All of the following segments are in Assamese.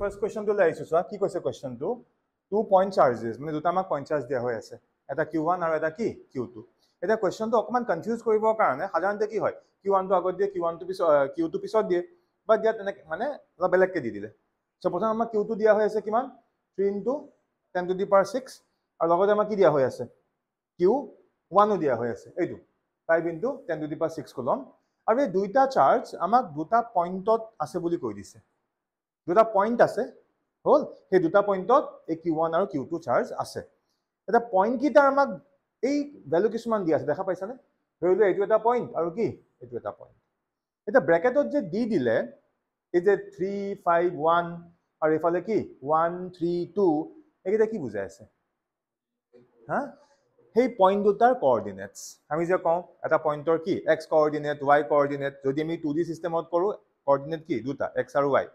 ফাৰ্স্ট কোৱেশ্চনটো লৈ আহিছো চোৱা কি কৈছে কোৱেশ্চনটো 2 পইণ্ট চাৰ্জেছ মানে দুটা আমাক পইণ্ট চাৰ্জ দিয়া হৈ আছে এটা Q1 আৰু এটা কি Q2 এটা কোৱেশ্চনটো অকমান কনফিউজ কৰিবৰ কাৰণে সাধাৰণতে কি হয় Q1 টো আগত দিয়ে Q1 টো পিছত Q2 পিছত দিয়ে বা দিয়া তেনেকে মানে অলপ বেলেগকে দি দিলে সো প্ৰথম আমাক Q2 দিয়া হৈ আছে কিমান 3 * 10 to the power 6 আৰু লগতে আমাক কি দিয়া হৈ আছে Q1 ও দিয়া হৈ আছে এইটো 5 * 10 to the power 6 কুলম আৰু এই দুইটা চাৰ্জ আমাক দুটা পইণ্টত আছে বুলি কৈ দিছে দুটা পইণ্ট আছে হল সেই দুটা পইণ্টত এই Q1 আৰু Q2 চাৰ্জ আছে এটা পইণ্ট কিটা আমাক এই ভ্যালু কিছুমান দিয়া আছে দেখা পাইছানে ধৰিলো এইটো এটা পইণ্ট আৰু কি এইটো এটা পইণ্ট এটা ব্ৰ্যাকেটত যে দি দিলে এই যে 3 5 1 আৰু এফালে কি 1 3 2 এইটা কি বুজাই আছে হা সেই পইণ্ট দুটাৰ কোঅৰ্ডিনেটস আমি যে কওঁ এটা পইণ্টৰ কি x কোঅৰ্ডিনেট y কোঅৰ্ডিনেট যদি আমি 2D সিস্টেমত কৰো কোঅৰ্ডিনেট কি দুটা x আৰু y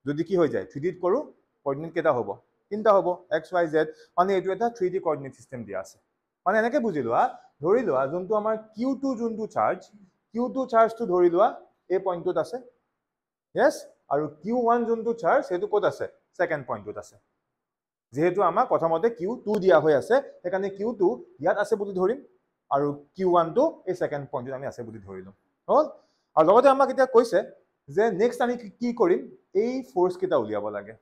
যদি কি হৈ যায় 3D ত কৰো কোঅৰ্ডিনেট কেটা হ'ব তিনটা হ'ব x y z মানে এটো এটা 3D কোঅৰ্ডিনেট সিস্টেম দিয়া আছে মানে এনেকে বুজি লোৱা ধৰি লোৱা যোনটো আমাৰ Q2 যোনটো চাৰ্জ Q2 চাৰ্জটো ধৰি লোৱা এই পইণ্টত আছে yes আৰু Q1 যোনটো চাৰ্জ হেতু ক'ত আছে সেকেন্ড পইণ্টত আছে যেহেতু আমাৰ প্ৰথমতে Q2 দিয়া হৈ আছে সেইকাৰণে Q2 ইয়াত আছে বুলি ধৰিম আৰু Q1 টো এই সেকেন্ড পইণ্টত আমি আছে বুলি ধৰিলো হল আৰু লগতে আমাক এতিয়া কৈছে যে নেক্সট আমি কি কৰিম এই ফোৰ্স কেটা উলিয়াব লাগে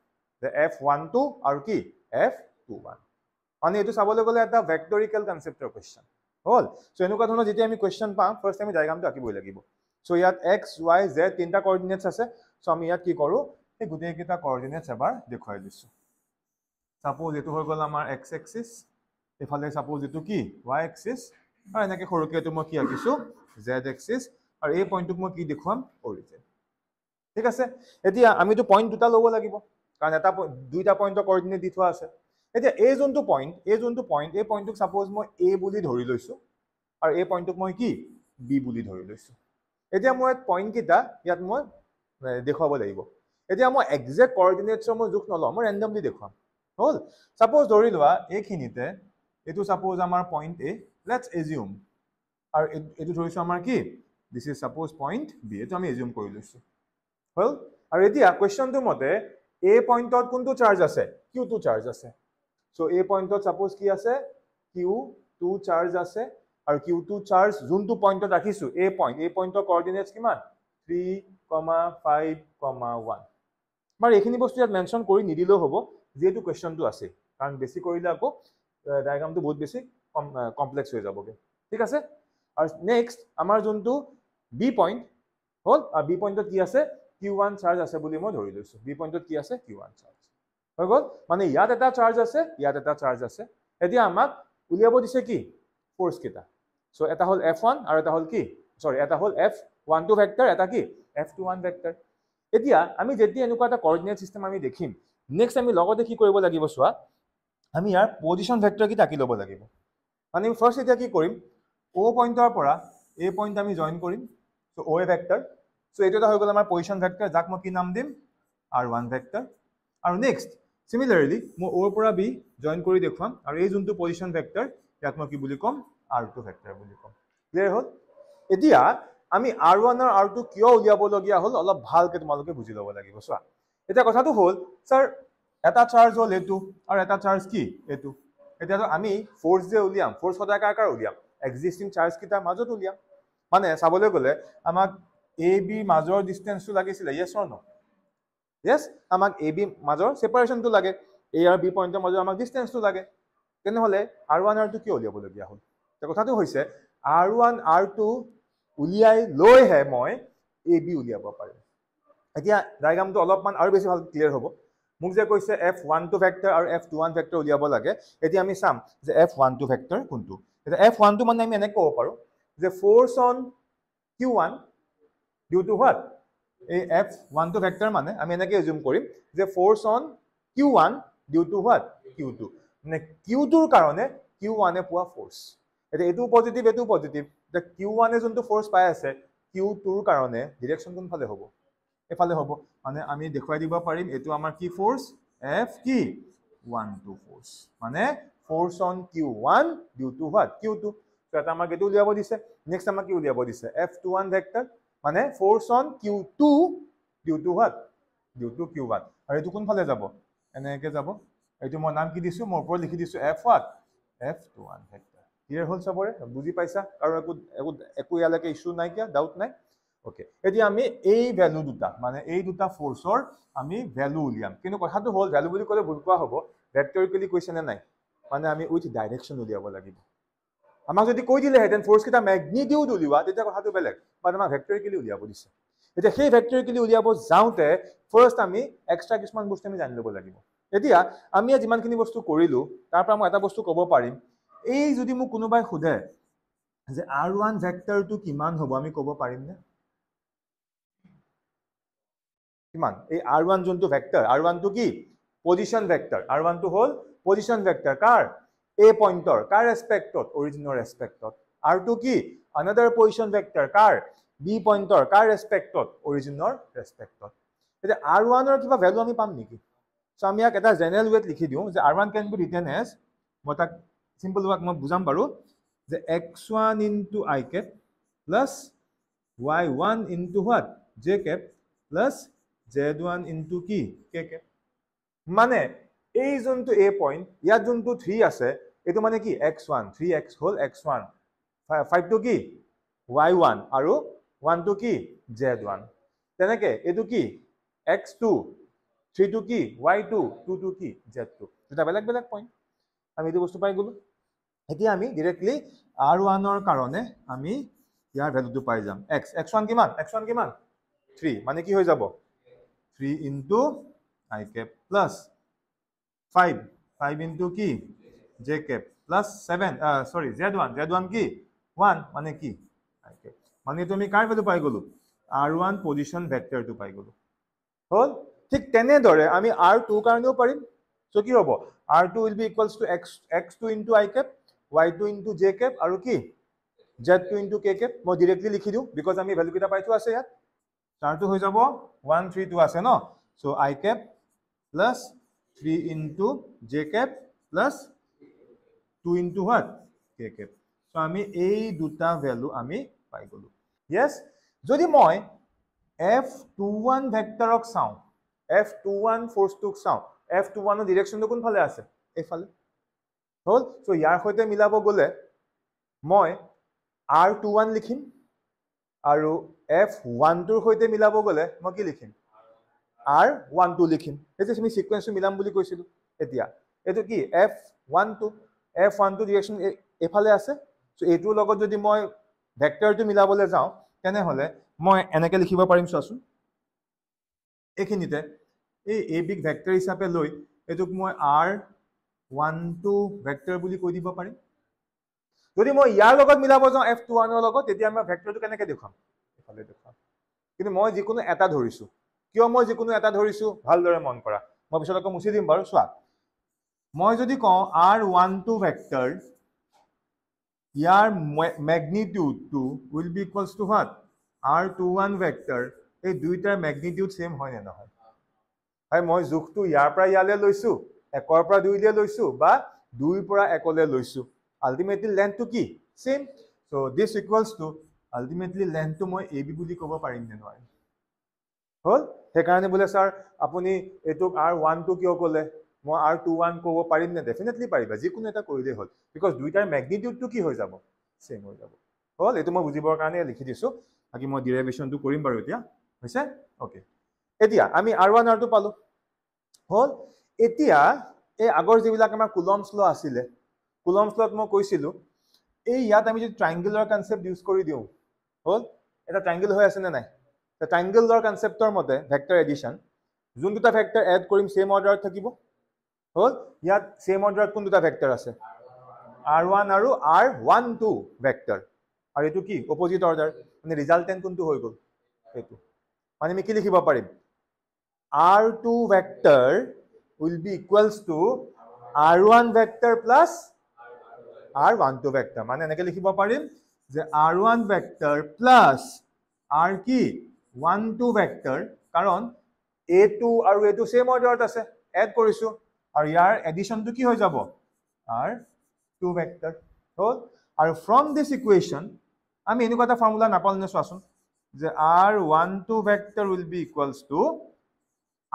যে F12 আৰু কি F21 মানে এটো চাবলৈ গলে এটা ভেক্টৰিকেল কনসেপ্টৰ কোৱেশ্চন হল সো এনেকুৱা ধৰণৰ যেতিয়া আমি কোৱেশ্চন পাম ফাৰ্স্ট আমি ডায়াগ্ৰামটো আঁকিবই লাগিব সো ইয়াত x y z তিনটা কোঅৰ্ডিনেটস আছে সো আমি ইয়াত কি কৰো এই গোটেই কেইটা কোঅৰ্ডিনেটস এবাৰ দেখুৱাই দিছো সাপোজ এটো হৈ গল আমাৰ x এক্সিস এফালে সাপোজ এটো কি y এক্সিস আৰু এনেকে সৰুকে এটো মই কি আঁকিছো z এক্সিস আৰু এই পইণ্টটোক মই কি দেখুৱাম অৰিজিন ঠিক আছে এতিয়া আমিটো পইণ্ট দুটা লব লাগিব কাৰণ এটা দুইটা পইণ্টৰ কোঅৰ্ডিনেট দি থোৱা আছে এতিয়া এই যোনটো পইণ্ট এই পইণ্টটোক সাপোজ মই a বুলি ধৰি লৈছো আৰু এই পইণ্টটোক মই কি b বুলি ধৰি লৈছো এতিয়া মই পইণ্ট কিটা ইয়াত মই দেখুৱাব লাগিব এতিয়া মই এক্সাক্ট কোঅৰ্ডিনেটছৰ মই জোখ নলওঁ মই ৰেন্ডমলি দেখুৱাম হল সাপোজ ধৰি লোৱা এইখিনিতে এটো সাপোজ আমাৰ পইণ্ট a লেটস এজিউম আৰু এটো ধৰিছো আমাৰ কি this is suppose point b এটো আমি এজিউম কৰি লৈছো হল আৰু এতিয়া কোৱেশ্চনটো মতে a পইণ্টত কোনটো চাৰ্জ আছে Q2 চাৰ্জ আছে সো a পইণ্টত সাপোজ কি আছে Q2 চাৰ্জ আছে আৰু Q2 চাৰ্জ যোনটো পইণ্টত ৰাখিছো a পইণ্টৰ কোঅৰ্ডিনেটস কিমান 3, 5, 1 মাৰ এইখিনি বস্তু ইয়াত মেনশন কৰি নিদিলেও হ'ব যেটো কোৱেশ্চনটো আছে কাৰণ বেছি কৰিলে আকৌ ডায়াগ্ৰামটো বহুত বেছি কমপ্লেক্স হৈ যাবগে ঠিক আছে আৰু নেক্সট আমাৰ যোনটো b পইণ্ট হল আৰু b পইণ্টত কি আছে Q1 চাৰ্জ আছে বুলি মই ধৰি লৈছো b পইণ্টত কি আছে Q1 চাৰ্জ হৈ গল মানে ইয়াত এটা চাৰ্জ আছে ইয়াত এটা চাৰ্জ আছে এতিয়া আমাক উলিয়াব দিছে কি ফোৰ্স কেটা সো এটা হল F1 আৰু এটা হল কি সৰি এটা হল F12 ভেক্টৰ এটা কি F21 ভেক্টৰ এতিয়া আমি যেতিয়া এনেকুৱা এটা কোঅৰ্ডিনেট সিস্টেম আমি দেখিম নেক্সট আমি লগতে কি কৰিব লাগিব চোৱা আমি ইয়াৰ পজিশন ভেক্টৰ কি আঁকি ল'ব লাগিব মানে ফাৰ্স্ট এতিয়া কি কৰিম O পইণ্টৰ পৰা A পইণ্ট আমি জয়েন কৰিম সো OA ভেক্টৰ সো এইটো এটা হৈ গল আমাৰ পজিশন ভেক্টৰ যাক মই কি নাম দিম R1 ভেক্টৰ আৰু নেক্সট সিমিলাৰলি মই O পৰা B জয়েন কৰি দেখুৱাম আৰু এই যোনটো পজিশন ভেক্টৰ ইয়াক মই কি বুলি কম R2 ভেক্টৰ বুলি কম ক্লিয়াৰ হল এতিয়া আমি R1 আৰু R2 কিয় উলিয়াব লগিয়া হল অলপ ভালকে তোমালোকে বুজি ল'ব লাগিব চোৱা এটা কথাটো হল স্যাৰ এটা চাৰ্জ হল এটো আৰু এটা চাৰ্জ কি এটো এতিয়া আমি ফোৰ্স যে উলিয়াম ফোৰ্স সদায় কাৰ উলিয়াম এক্সিস্টিং চাৰ্জ কিটা মাজত উলিয়াম মানে চাবলৈ গলে আমাক a b মাজৰ ডিসটেন্সটো লাগিছিল yes or no yes আমাক a b মাজৰ সেপাৰেশনটো লাগে a আৰু b পইণ্টৰ মাজৰ আমাক ডিসটেন্সটো লাগে তেনে হলে R1 R2 কি উলিয়াব লগিয়া হল এটা কথাটো হৈছে R1 R2 উলিয়াই লৈহে মই a b উলিয়াব পাৰিম এতিয়া ডায়াগ্ৰামটো অলপমান আৰু বেছি ভাল ক্লিয়াৰ হ'ব মোক যে কৈছে F12 ভেক্টৰ আৰু F21 ভেক্টৰ উলিয়াব লাগে এতিয়া আমি চাম যে F12 ভেক্টৰ কোনটো এটা F12 মানে আমি এনেকৈ ক'ব পাৰো যে force on Q1 due to what এই F12 ভেক্টৰ মানে আমি এনেকৈ এজিউম কৰিম যে force on Q1 due to what Q2 মানে Q2 ৰ কাৰণে Q1 এ পোৱা ফোৰ্স এটা এটো পজিটিভ যে Q1 এ যোনটো ফোৰ্স পাই আছে Q2 ৰ কাৰণে ডাইৰেকশন কোনফালে হ'ব এফালে হ'ব মানে আমি দেখুৱাই দিব পাৰিম এটো আমাৰ কি ফোৰ্স F কি 12 ফোৰ্স মানে force on Q1 due to what Q2 তো এটা আমাক এটো উলিয়াব দিছে নেক্সট আমাক কি উলিয়াব দিছে F21 ভেক্টৰ মানে force on Q2 due to what due to Q1 আৰু এইটো কোনফালে যাব এনেকৈ যাব এইটো মই নাম কি দিছোঁ মই ওপৰত লিখি দিছোঁ F1 F21 ভেক্টৰ ক্লিয়াৰ হ'ল চবৰে বুজি পাইছা আৰু একো ইয়ালৈকে ইছ্যু নাই কিয়া ডাউট নাই ওকে এতিয়া আমি এই ভ্যালু দুটা মানে এই দুটা ফোৰ্সৰ আমি ভ্যালু উলিয়াম কিন্তু কথাটো হ'ল ভ্যালু বুলি ক'লে ভুল কোৱা হ'ব ভেক্টৰিকেলি কৈছেনে নাই মানে আমি উইথ ডাইৰেকশন উলিয়াব লাগিব আমাক যদি কৈ দিলেহেঁতেন ফোৰ্স কিটা ম্যাগনিটিউড উলিওৱা তেতিয়া কথাটো বেলেগ বাট আমাক ভেক্টৰিকেলি উলিয়াব দিছে এতিয়া সেই ভেক্টৰিকেলি উলিয়াব যাওঁতে ফাৰ্স্ট আমি এক্সট্ৰা কিছুমান বস্তু আমি জানি ল'ব লাগিব এতিয়া আমি যিমানখিনি বস্তু কৰিলো তাৰ পৰা মই এটা বস্তু ক'ব পাৰিম এই যদি মোক কোনোবাই সোধে যে R1 ভেক্টৰটো কিমান হ'ব আমি ক'ব পাৰিম নে কিমান এই R1 যোনটো ভেক্টৰ R1 টো কি পজিশন ভেক্টৰ R1 টো হ'ল পজিশন ভেক্টৰ কাৰ A পইণ্টৰ কাৰ ৰেসপেক্টত অৰিজিনৰ ৰেসপেক্টত R2 কি another পজিশন ভেক্টৰ কাৰ B পইণ্টৰ কাৰ ৰেসপেক্টত অৰিজিনৰ ৰেসপেক্টত এতিয়া R1 ৰ কিবা ভ্যালু আমি পাম নেকি সো আমি ইয়াক এটা জেনাৰেল ৱেত লিখি দিওঁ যে R1 can be written as মই তাক সিম্পল ৱাক মই বুজাম বাৰু যে x1 into I cap plus y1 into what j cap plus z1 into কি k cap মানে এই যোনটো a পইণ্ট ইয়াত যোনটো 3 আছে এটো মানে কি x1 3x হল x1 5 টো কি y1 আৰু 1 টো কি z1 তেনেকে এটো কি x2 3 টো কি y2 2 টো কি z2 দুটা বেলেগ বেলেগ পইণ্ট আমি এই বস্তু পাই গলো এতিয়া আমি ডাইৰেক্টলি r1 ৰ কাৰণে আমি ইয়াৰ ভ্যালুটো পাই যাম x1 কিমান 3 মানে কি হৈ যাব 3 into I cap plus 5 into কি j cap plus 7 sorry z1 কি 1 মানে কি I cap মানে তুমি কাৰ ভ্যালু পাই গলো r1 পজিশন ভেক্টৰটো পাই গলো হল ঠিক তেনেদৰে আমি r2 কাৰণেও পাৰিম সো কি হ'ব r2 will be equals to x2 into I cap y2 into j cap আৰু কি z2 into k cap মই ডাইৰেক্টলি লিখি দিও বিকজ আমি ভ্যালু কিটা পাইছো আছে ইয়াত r2 হৈ যাব 1 3 2 আছে ন so I cap plus 3 into j cap plus 2 into what k cap so আমি এই দুটা ভ্যালু আমি পাই গলো yes যদি মই f21 ভেক্টৰক চাও f21 ফোৰ্সটোক চাও f21 ৰ ডাইৰেকশনটো কোন ফালে আছে এইফালে হল সো ইয়াৰ সৈতে মিলাব গলে মই r21 লিখিম আৰু f12 ৰ সৈতে মিলাব গলে মই কি লিখিম r12 লিখিম এতে আমি সিকোয়েন্সটো মিলাম বুলি কৈছিলো এতিয়া এটো কি f12 ডাইৰেকশন এফালে আছে সো এটোৰ লগত যদি মই ভেক্টৰটো মিলাবলৈ যাও তেনে হলে মই এনেকৈ লিখিব পাৰিম চোৱাচোন এখিনিতে এই a বিগ ভেক্টৰ হিচাপে লৈ এটোক মই r12 ভেক্টৰ বুলি কৈ দিব পাৰিম যদি মই ইয়াৰ লগত মিলাব যাও f21 ৰ লগত তেতিয়া মই ভেক্টৰটো কেনেকৈ দেখাম এফালে দেখাম কিন্তু মই যিকোনো এটা ধৰিছো কিয় মই যিকোনো এটা ধৰিছো ভালদৰে মন কৰা মই পিছলৈকে মুছি দিম বাৰু চোৱা মই যদি কওঁ r12 ভেক্টৰ ইয়াৰ ম্যাগনিটিউডটো will be equals to what r21 vector এই দুইটাৰ ম্যাগনিটিউড সেম হয় নে নহয় হয় মই জোখটো ইয়াৰ পৰা ইয়ালে লৈছো 1 ৰ পৰা 2 লে লৈছো বা 2 ৰ পৰা 1 লে লৈছো ultimately length to কি same so this equals to ultimately length to মই ab বুলি ক'ব পাৰিম নে নহয় হল সেই কাৰণে বলে স্যাৰ আপুনি এটোক r12 কিয় ক'লে মই r21 ক'ব পাৰিম নে ডেফিনেটলি পাৰিবা যিকোনো এটা কৰিলে হল বিকজ দুইটাৰ ম্যাগনিটিউডটো কি হৈ যাব সেম হৈ যাব হল এটো মই বুজিবৰ কাৰণে লিখি দিছো বাকি মই ডেৰিভেশনটো কৰিম বাৰু এতিয়া হৈছে ওকে এতিয়া আমি r1 r2 পালো হল এতিয়া এই আগৰ যিবিলাক আমাৰ কুলম্বছ ল আছিল কুলম্বছ লগত মই কৈছিলো এই ইয়াত আমি যদি ট্ৰায়াঙ্গুলাৰ কনসেপ্ট ইউজ কৰি দিও হল এটা ট্ৰায়াঙ্গল হৈ আছে নে নাই তে ট্ৰায়াঙ্গুলাৰ কনসেপ্টৰ মতে ভেক্টৰ এডিশন যোন দুটা ভেক্টৰ এড কৰিম সেম অৰ্ডাৰত থাকিব হল ইয়াত সেম অৰ্ডাৰত কোন দুটা ভেক্টৰ আছে r1 আৰু r12 ভেক্টৰ আৰু এটো কি অপোজিট অৰ্ডাৰ মানে ৰিজাল্টেন্ট কোনটো হৈ গল এটো মানে আমি কি লিখিব পাৰিম r2 vector will be equals to r1 vector plus r12 vector মানে এনেকৈ লিখিব পাৰিম যে r1 vector plus r কি 12 vector কাৰণ a2 আৰু a2 সেম অৰ্ডাৰত আছে এড কৰিছো আৰু ইয়াৰ এডিশনটো কি হৈ যাব r2 vector হল আৰু from this equation আমি এনেকুৱা এটা ফৰ্মুলা নাপালনে চোৱাচোন যে r12 vector will be equals to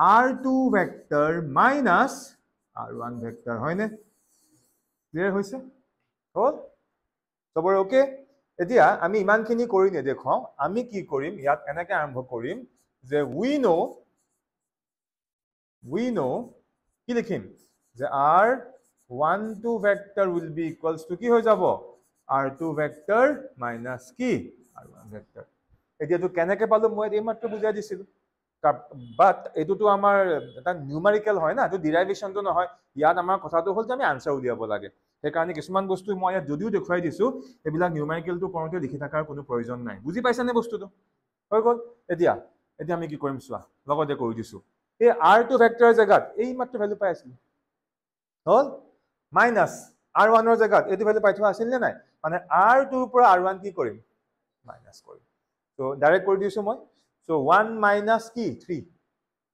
r2 vector minus r1 vector হয়নে ক্লিয়াৰ হৈছে হ'ল সবৰে ওকে এতিয়া আমি ইমানখিনি কৰি নেদেখাও আমি কি কৰিম ইয়াত এনেকৈ আৰম্ভ কৰিম যে we know কি লিখিম যে r12 vector will be equals to কি হৈ যাব r2 ভেক্টৰ মাইনাছ কি r1 ভেক্টৰ এতিয়াতো কেনেকৈ পালো মই এইমাত্ৰ বুজাই দিছিলোঁ বাট এইটোতো আমাৰ এটা নিউমাৰিকেল হয় না এইটো ডিৰাইভেশ্যনটো নহয় ইয়াত আমাৰ কথাটো হ'ল যে আমি আনচাৰ উলিয়াব লাগে সেইকাৰণে কিছুমান বস্তু মই ইয়াত যদিও দেখুৱাই দিছোঁ এইবিলাক নিউমাৰিকেলটো কৰোঁতে লিখি থকাৰ কোনো প্ৰয়োজন নাই বুজি পাইছানে বস্তুটো হৈ গ'ল এতিয়া আমি কি কৰিম চোৱা লগতে কৰি দিছোঁ এই r2 ভেক্টৰৰ জেগাত এই মাত্ৰ ভ্যালু পাই আছিল হ'ল মাইনাছ r1ৰ জেগাত এইটো ভ্যালু পাই থোৱা আছিল নে নাই মানে r2 ৰ পৰা r1 কি কৰিম মাইনাছ কৰিম তো ডাইৰেক্ট কৰি দিছোঁ মই so 1 minus কি 3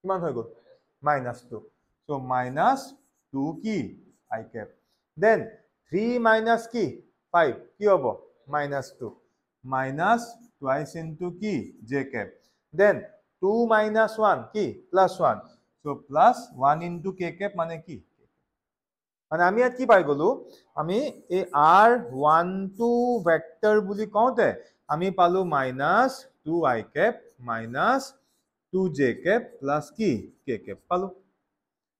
কিমান হৈ গ'ল -2 so -2 কি I cap then 3 minus কি 5 কি হ'ব -2 minus twice into কি j cap then 2 minus 1 কি +1 so +1 into k cap মানে কি মানে আমি ইয়াত কি পাই গলো আমি এই r12 ভেক্টৰ বুলি কওঁতে আমি পালো -2 I cap -2 j cap plus কি k cap পালো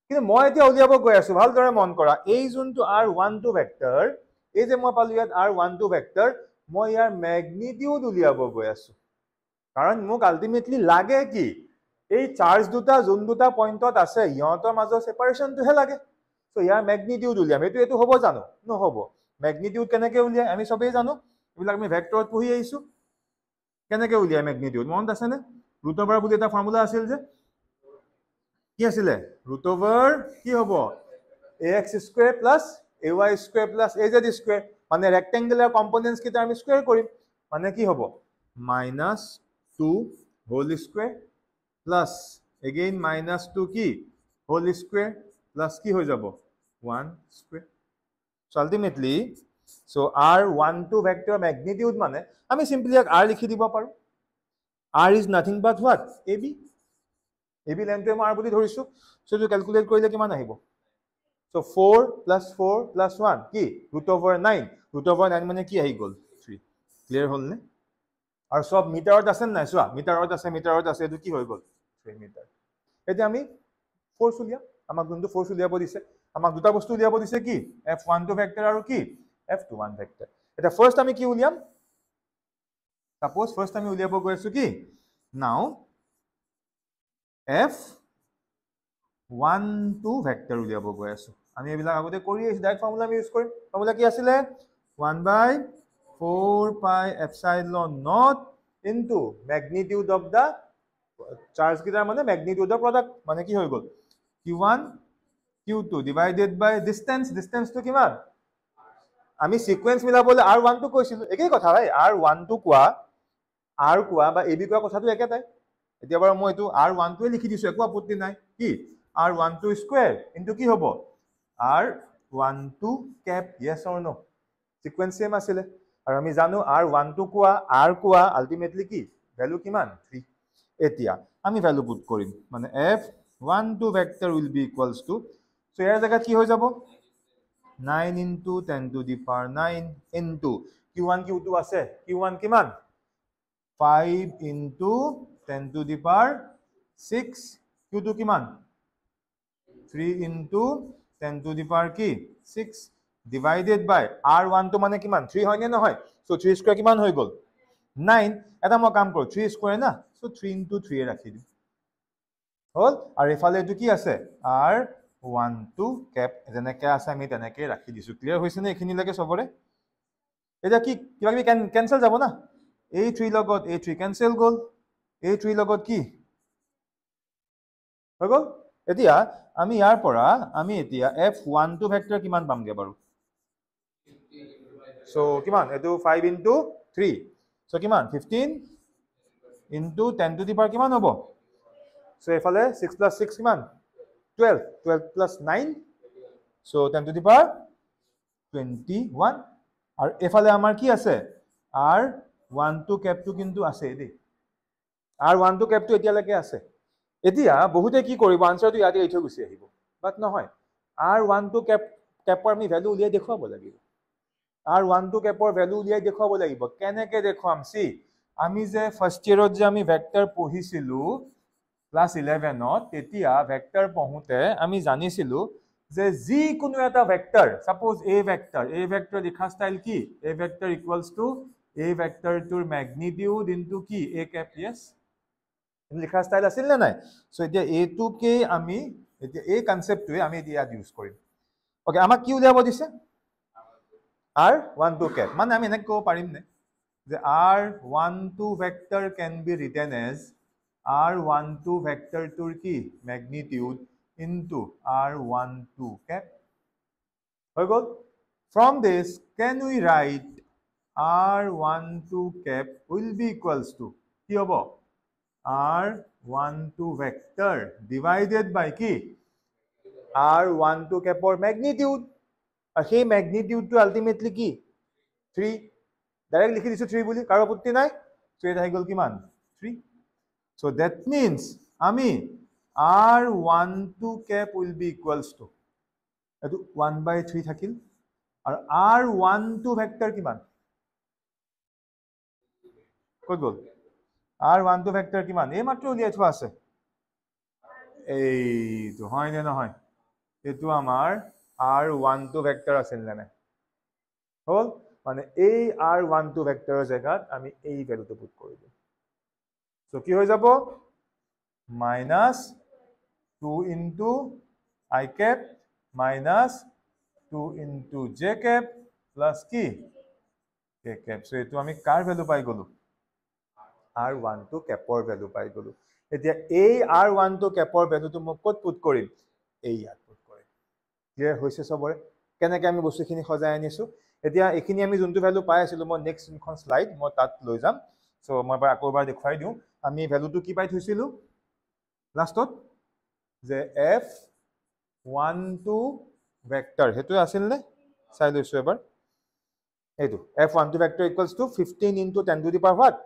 কিন্তু মই এতিয়া উলিয়াব গৈ আছো ভালদৰে মন কৰা এই যোনটো r12 ভেক্টৰ এই যে মই পালো ইয়াত r12 ভেক্টৰ মই ইয়াৰ ম্যাগনিটিউড উলিয়াব গৈ আছো কাৰণ মোক আলটিমেটলি লাগে কি এই চাৰ্জ দুটা যোন দুটা পইণ্টত আছে ইহঁতৰ মাজৰ সেপাৰেশনটোহে লাগে সো ইয়াৰ ম্যাগনিটিউড উলিয়াম এইটো হ'ব জানো নহব ম্যাগনিটিউড কেনেকৈ উলিয়াই আমি সবেই জানো এইবিলাক আমি ভেক্টৰত পঢ়ি আহিছো কেনেকৈ উলিয়াই ম্যাগনিটিউড মনত আছে নে ৰুট ওভাৰ বুলি এটা ফৰ্মুলা আছিল যে কি আছিল ৰুট ওভাৰ কি হ'ব ax² + ay² + az² মানে ৰেক্টেংগুলাৰ কম্পোনেন্টস কিটা আমি স্কয়াৰ কৰিম মানে কি হ'ব -2 হোল স্কয়াৰ প্লাস এগেইন -2 কি হোল স্কয়াৰ প্লাস কি হৈ যাব 1 square so ultimately so r12 vector magnitude মানে আমি সিম্পলি r লিখি দিব পাৰো r is nothing but what ab লেন্থটো মই r বুলি ধৰিছো সো যে ক্যালকুলেট কৰিলে কিমান আহিব সো 4 + 4 + 1 কি √9 মানে কি আহি গল 3 ক্লিয়াৰ হ'ল নে আৰু সব মিটাৰত আছে নাই চোৱা মিটাৰত আছে এটো কি হৈ গল 3 মিটাৰ এতিয়া আমি ফোৰ্স উলিয়া আমাক যোনটো ফোৰ্স উলিয়াব দিছে আমাক দুটা বস্তু উলিয়াব দিছে কি f12 ভেক্টৰ আৰু কি f21 ভেক্টৰ এটা ফাৰ্স্ট আমি কি উলিয়াম সাপোজ ফাৰ্স্ট আমি উলিয়াব গৈ আছো কি নাও f12 ভেক্টৰ উলিয়াব গৈ আছো আমি এইবিলাক আগতে কৰি আছো ডাইৰেক্ট ফৰ্মুলা আমি ইউজ কৰিম ফৰ্মুলা কি আছিল 1/4 pi epsilon naught into magnitude of the charge কিটাৰ মানে magnitude of product মানে কি হৈ গল q1 q2 divided by distance তো কিমান আমি সিকোয়েন্স মিলাবলৈ r1 টো কৈছিল একেই কথা ভাই r1 টো কোৱা r কোৱা বা ab কোৱা কথাটো একেটাই এতিয়া বাৰু মই এটো r1 টোৱে লিখি দিছো একো আপত্তি নাই কি r12 স্কয়াৰ ইনটু কি হ'ব r12 cap yes or no sequence same আছিল আৰু আমি জানো r12 কোৱা r কোৱা আলটিমেটলি কি ভ্যালু কিমান 3 এতিয়া আমি ভ্যালু পুট কৰিম মানে f12 vector will be equals to so ইয়াৰ জায়গা কি হৈ যাব 9 into 10 to the power 9 into q1 q2 আছে q1 কিমান 5 into 10 to the power 6 q2 কিমান 3 into 10 to the power কি 6 divided by r1 to মানে কিমান 3 হয় নে নহয় সো 3 স্কয়াৰ কিমান হৈ গল 9 এটা মই কাম কৰো 3 স্কয়াৰ না সো 3 into 3 এ ৰাখি দিম হল আৰু এফালে এটো কি আছে r12 cap যেনেকৈ আছে আমি তেনেকৈ ৰাখি দিছো ক্লিয়াৰ হৈছে নে এখিনিলৈকে সবৰে এটা কি কিবা কি ক্যান্সেল যাব না a3 লগত a3 ক্যান্সেল গল a3 লগত কি হৈ গল এতিয়া আমি ইয়াৰ পৰা আমি এতিয়া f12 ভেক্টৰ কিমান পামগে বাৰু সো কিমান এটো 5 into 3 সো কিমান 15 into 10 to the power কিমান হ'ব সো এফালে 6 plus 6 কিমান 12 plus 9 so 10 to the power 21 আৰু এফালে আমাৰ কি আছে r12 cap টো কিন্তু আছে দেই r12 cap টো এতিয়ালৈকে আছে এতিয়া বহুতে কি কৰিব আনসাৰটো ইয়াতে এৰি থৈ গুচি আহিব বাট নহয় R12 কেপৰ আমি ভ্যালু উলিয়াই দেখুৱাব লাগিব R12 কেপৰ ভ্যালু উলিয়াই দেখুৱাব লাগিব কেনেকে দেখুৱাম সি আমি যে ফাৰ্স্ট ইয়াৰত যে আমি ভেক্টৰ পঢ়িছিলো ক্লাস 11ত তেতিয়া ভেক্টৰ পঢ়োতে আমি জানিছিলো যে যিকোনো এটা ভেক্টৰ সাপোজ a ভেক্টৰ লিখা স্টাইল কি a vector equals to a ভেক্টৰটোৰ ম্যাগনিটিউড ইনটু কি a কেপ yes লিখা স্টাইল আছিল না নাই সো এতিয়া a2 কে আমি এতিয়া এই কনসেপ্টটোৱে আমি এতিয়া ইউজ কৰিম ওকে আমাক কি উলিয়াব দিছে R12 কেপ মানে আমি এনেকৈ ক'ব পাৰিম নে যে R12 vector can be written as R12 ভেক্টৰটোৰ কি ম্যাগনিটিউড into R12 cap হৈ গ'ল from this can we write R12 cap will be equals to কি হ'ব R12 vector divided by কি R12 capৰ magnitude আৰু সেই magnitude টো ultimately কি 3 ডাইৰেক্ট লিখি দিছো 3 বুলি কাৰো আপত্তি নাই সো এটা হৈ গ'ল কিমান 3 so that means আমি R12 cap will be equals to এটো 1/3 থাকিল আৰু R12 vector কিমান কত গ'ল R12 vector কিমান এই মাত্ৰ উলিয়াই থোৱা আছে এইটো হয় নে নহয় এটো আমাৰ R12 vector আছিল নে হল মানে এই R12 vector জেগাত আমি এই ভ্যালুটো পুট কৰি দিম সো কি হৈ যাব -2 into I cap minus 2 into j cap plus কি k cap সো এটো আমি কাৰ ভ্যালু পাই গলো R12 capৰ ভ্যালু পাই গলো এতিয়া এই R12 capৰ ভ্যালুটো মই কত পুট কৰিম এই ইয়াত পুট কৰিম ক্লিয়াৰ হৈছে সবৰে কেনেকৈ আমি বস্তুখিনি সজাই আনিছো এতিয়া এখিনি আমি যোনটো ভ্যালু পাই আছিলো মই নেক্সট ইনখন স্লাইড মই তাত লৈ যাম সো মই আকৌবাৰ দেখুৱাই দিও আমি ভ্যালুটো কি পাই থৈছিলো লাষ্টত যে f12 ভেক্টৰ হেতু আছিল নে চাই লৈছো এবাৰ এইটো f12 vector ইকুৱেলস two 15 into 10 to the power what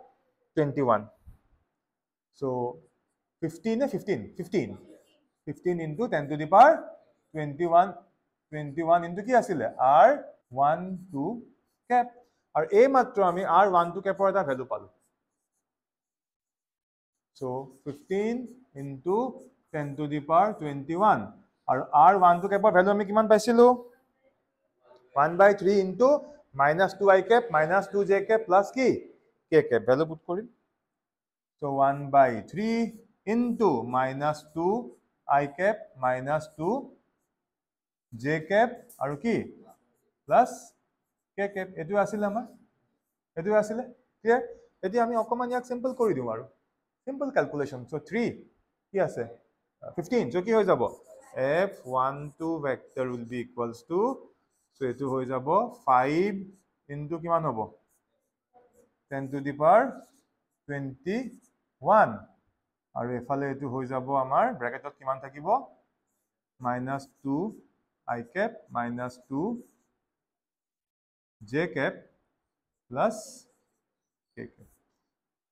21 so 15 ne 15 into 10 to the power 21 into কি আছিল R12 cap আৰু এই মাত্ৰ আমি R12 capৰ এটা ভ্যালু পালো so 15 into 10 to the power 21 আৰু R12 capৰ ভ্যালু আমি কিমান পাইছিলো 1/3 into -2 I cap minus 2 j cap plus কি k cap ভ্যালু পুট কৰিম so 1/3 into -2 I cap minus 2 j cap আৰু কি plus k cap এটো আছিল আমাৰ এটো আছিল ক্লিয়াৰ এতিয়া আমি অকমান ইয়াক সিম্পল কৰি দিম আৰু সিম্পল ক্যালকুলেশন so 3 কি আছে 15 so কি হৈ যাব f12 vector will be equals to so এটো হৈ যাব 5 into কিমান হ'ব 10 to the power 21 আৰু এফালে এটো হৈ যাব আমাৰ ব্র্যাকেটত কিমান থাকিব -2 I cap minus 2 j cap plus k cap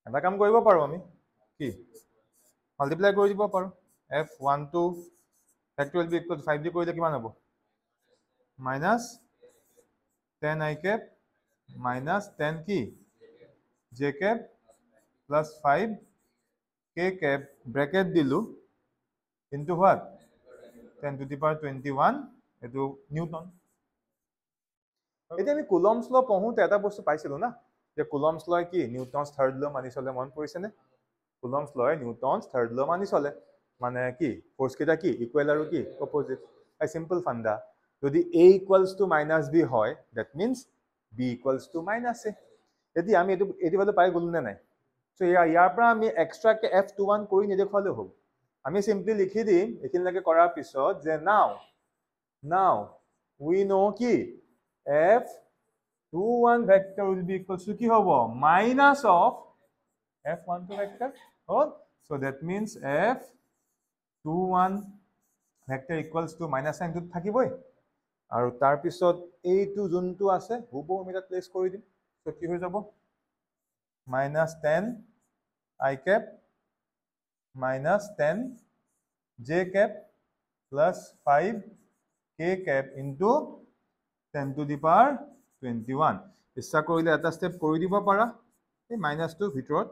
এটা কাম কৰিব পাৰো আমি কি মাল্টিপ্লাই কৰি দিব পাৰো f12 factor will be equal to 5 দি কৰিলে কিমান হ'ব -10 I cap minus 10 কি j cap plus 5 k cap bracket Dilu into what 10 to the power 21 এটো নিউটন এতিয়া আমি কুলম্বস ল পঢ়োতে এটা বস্তু পাইছিলো না যে কুলম্বস ল কি নিউটনস থাৰ্ড ল মানি চলে মন পৰিছে নে কুলম্বস ল নিউটনস থাৰ্ড ল মানি চলে মানে কি ফোৰ্স কেটা কি ইকুয়াল আৰু কি অপোজিট আই সিম্পল ফান্ডা যদি a equals to minus b হয় that means b equals to minus a যদি আমি এটো ভাবে পাই গলো না নাই সো ইয়াৰ পৰা আমি এক্সট্ৰা কে f21 কৰি নেদেখুৱালে হ'ব আমি সিম্পলি লিখি দিম এখিনলৈকে কৰাৰ পিছত যে now we know কি f21 vector will be equals to কি হ'ব minus of f12 vector so that means f21 vector equals to minus sign টো থাকিবই আৰু তাৰ পিছত এইটো যোনটো আছে হুবহু আমি তাত প্লেস কৰি দিম সো কি হৈ যাব -10 I cap minus 10 j cap plus 5 k cap into 10 to the power 21 ইচ্ছা কৰিলে এটা ষ্টেপ কৰি দিব পাৰা এই মাইনাসটো ভিতৰত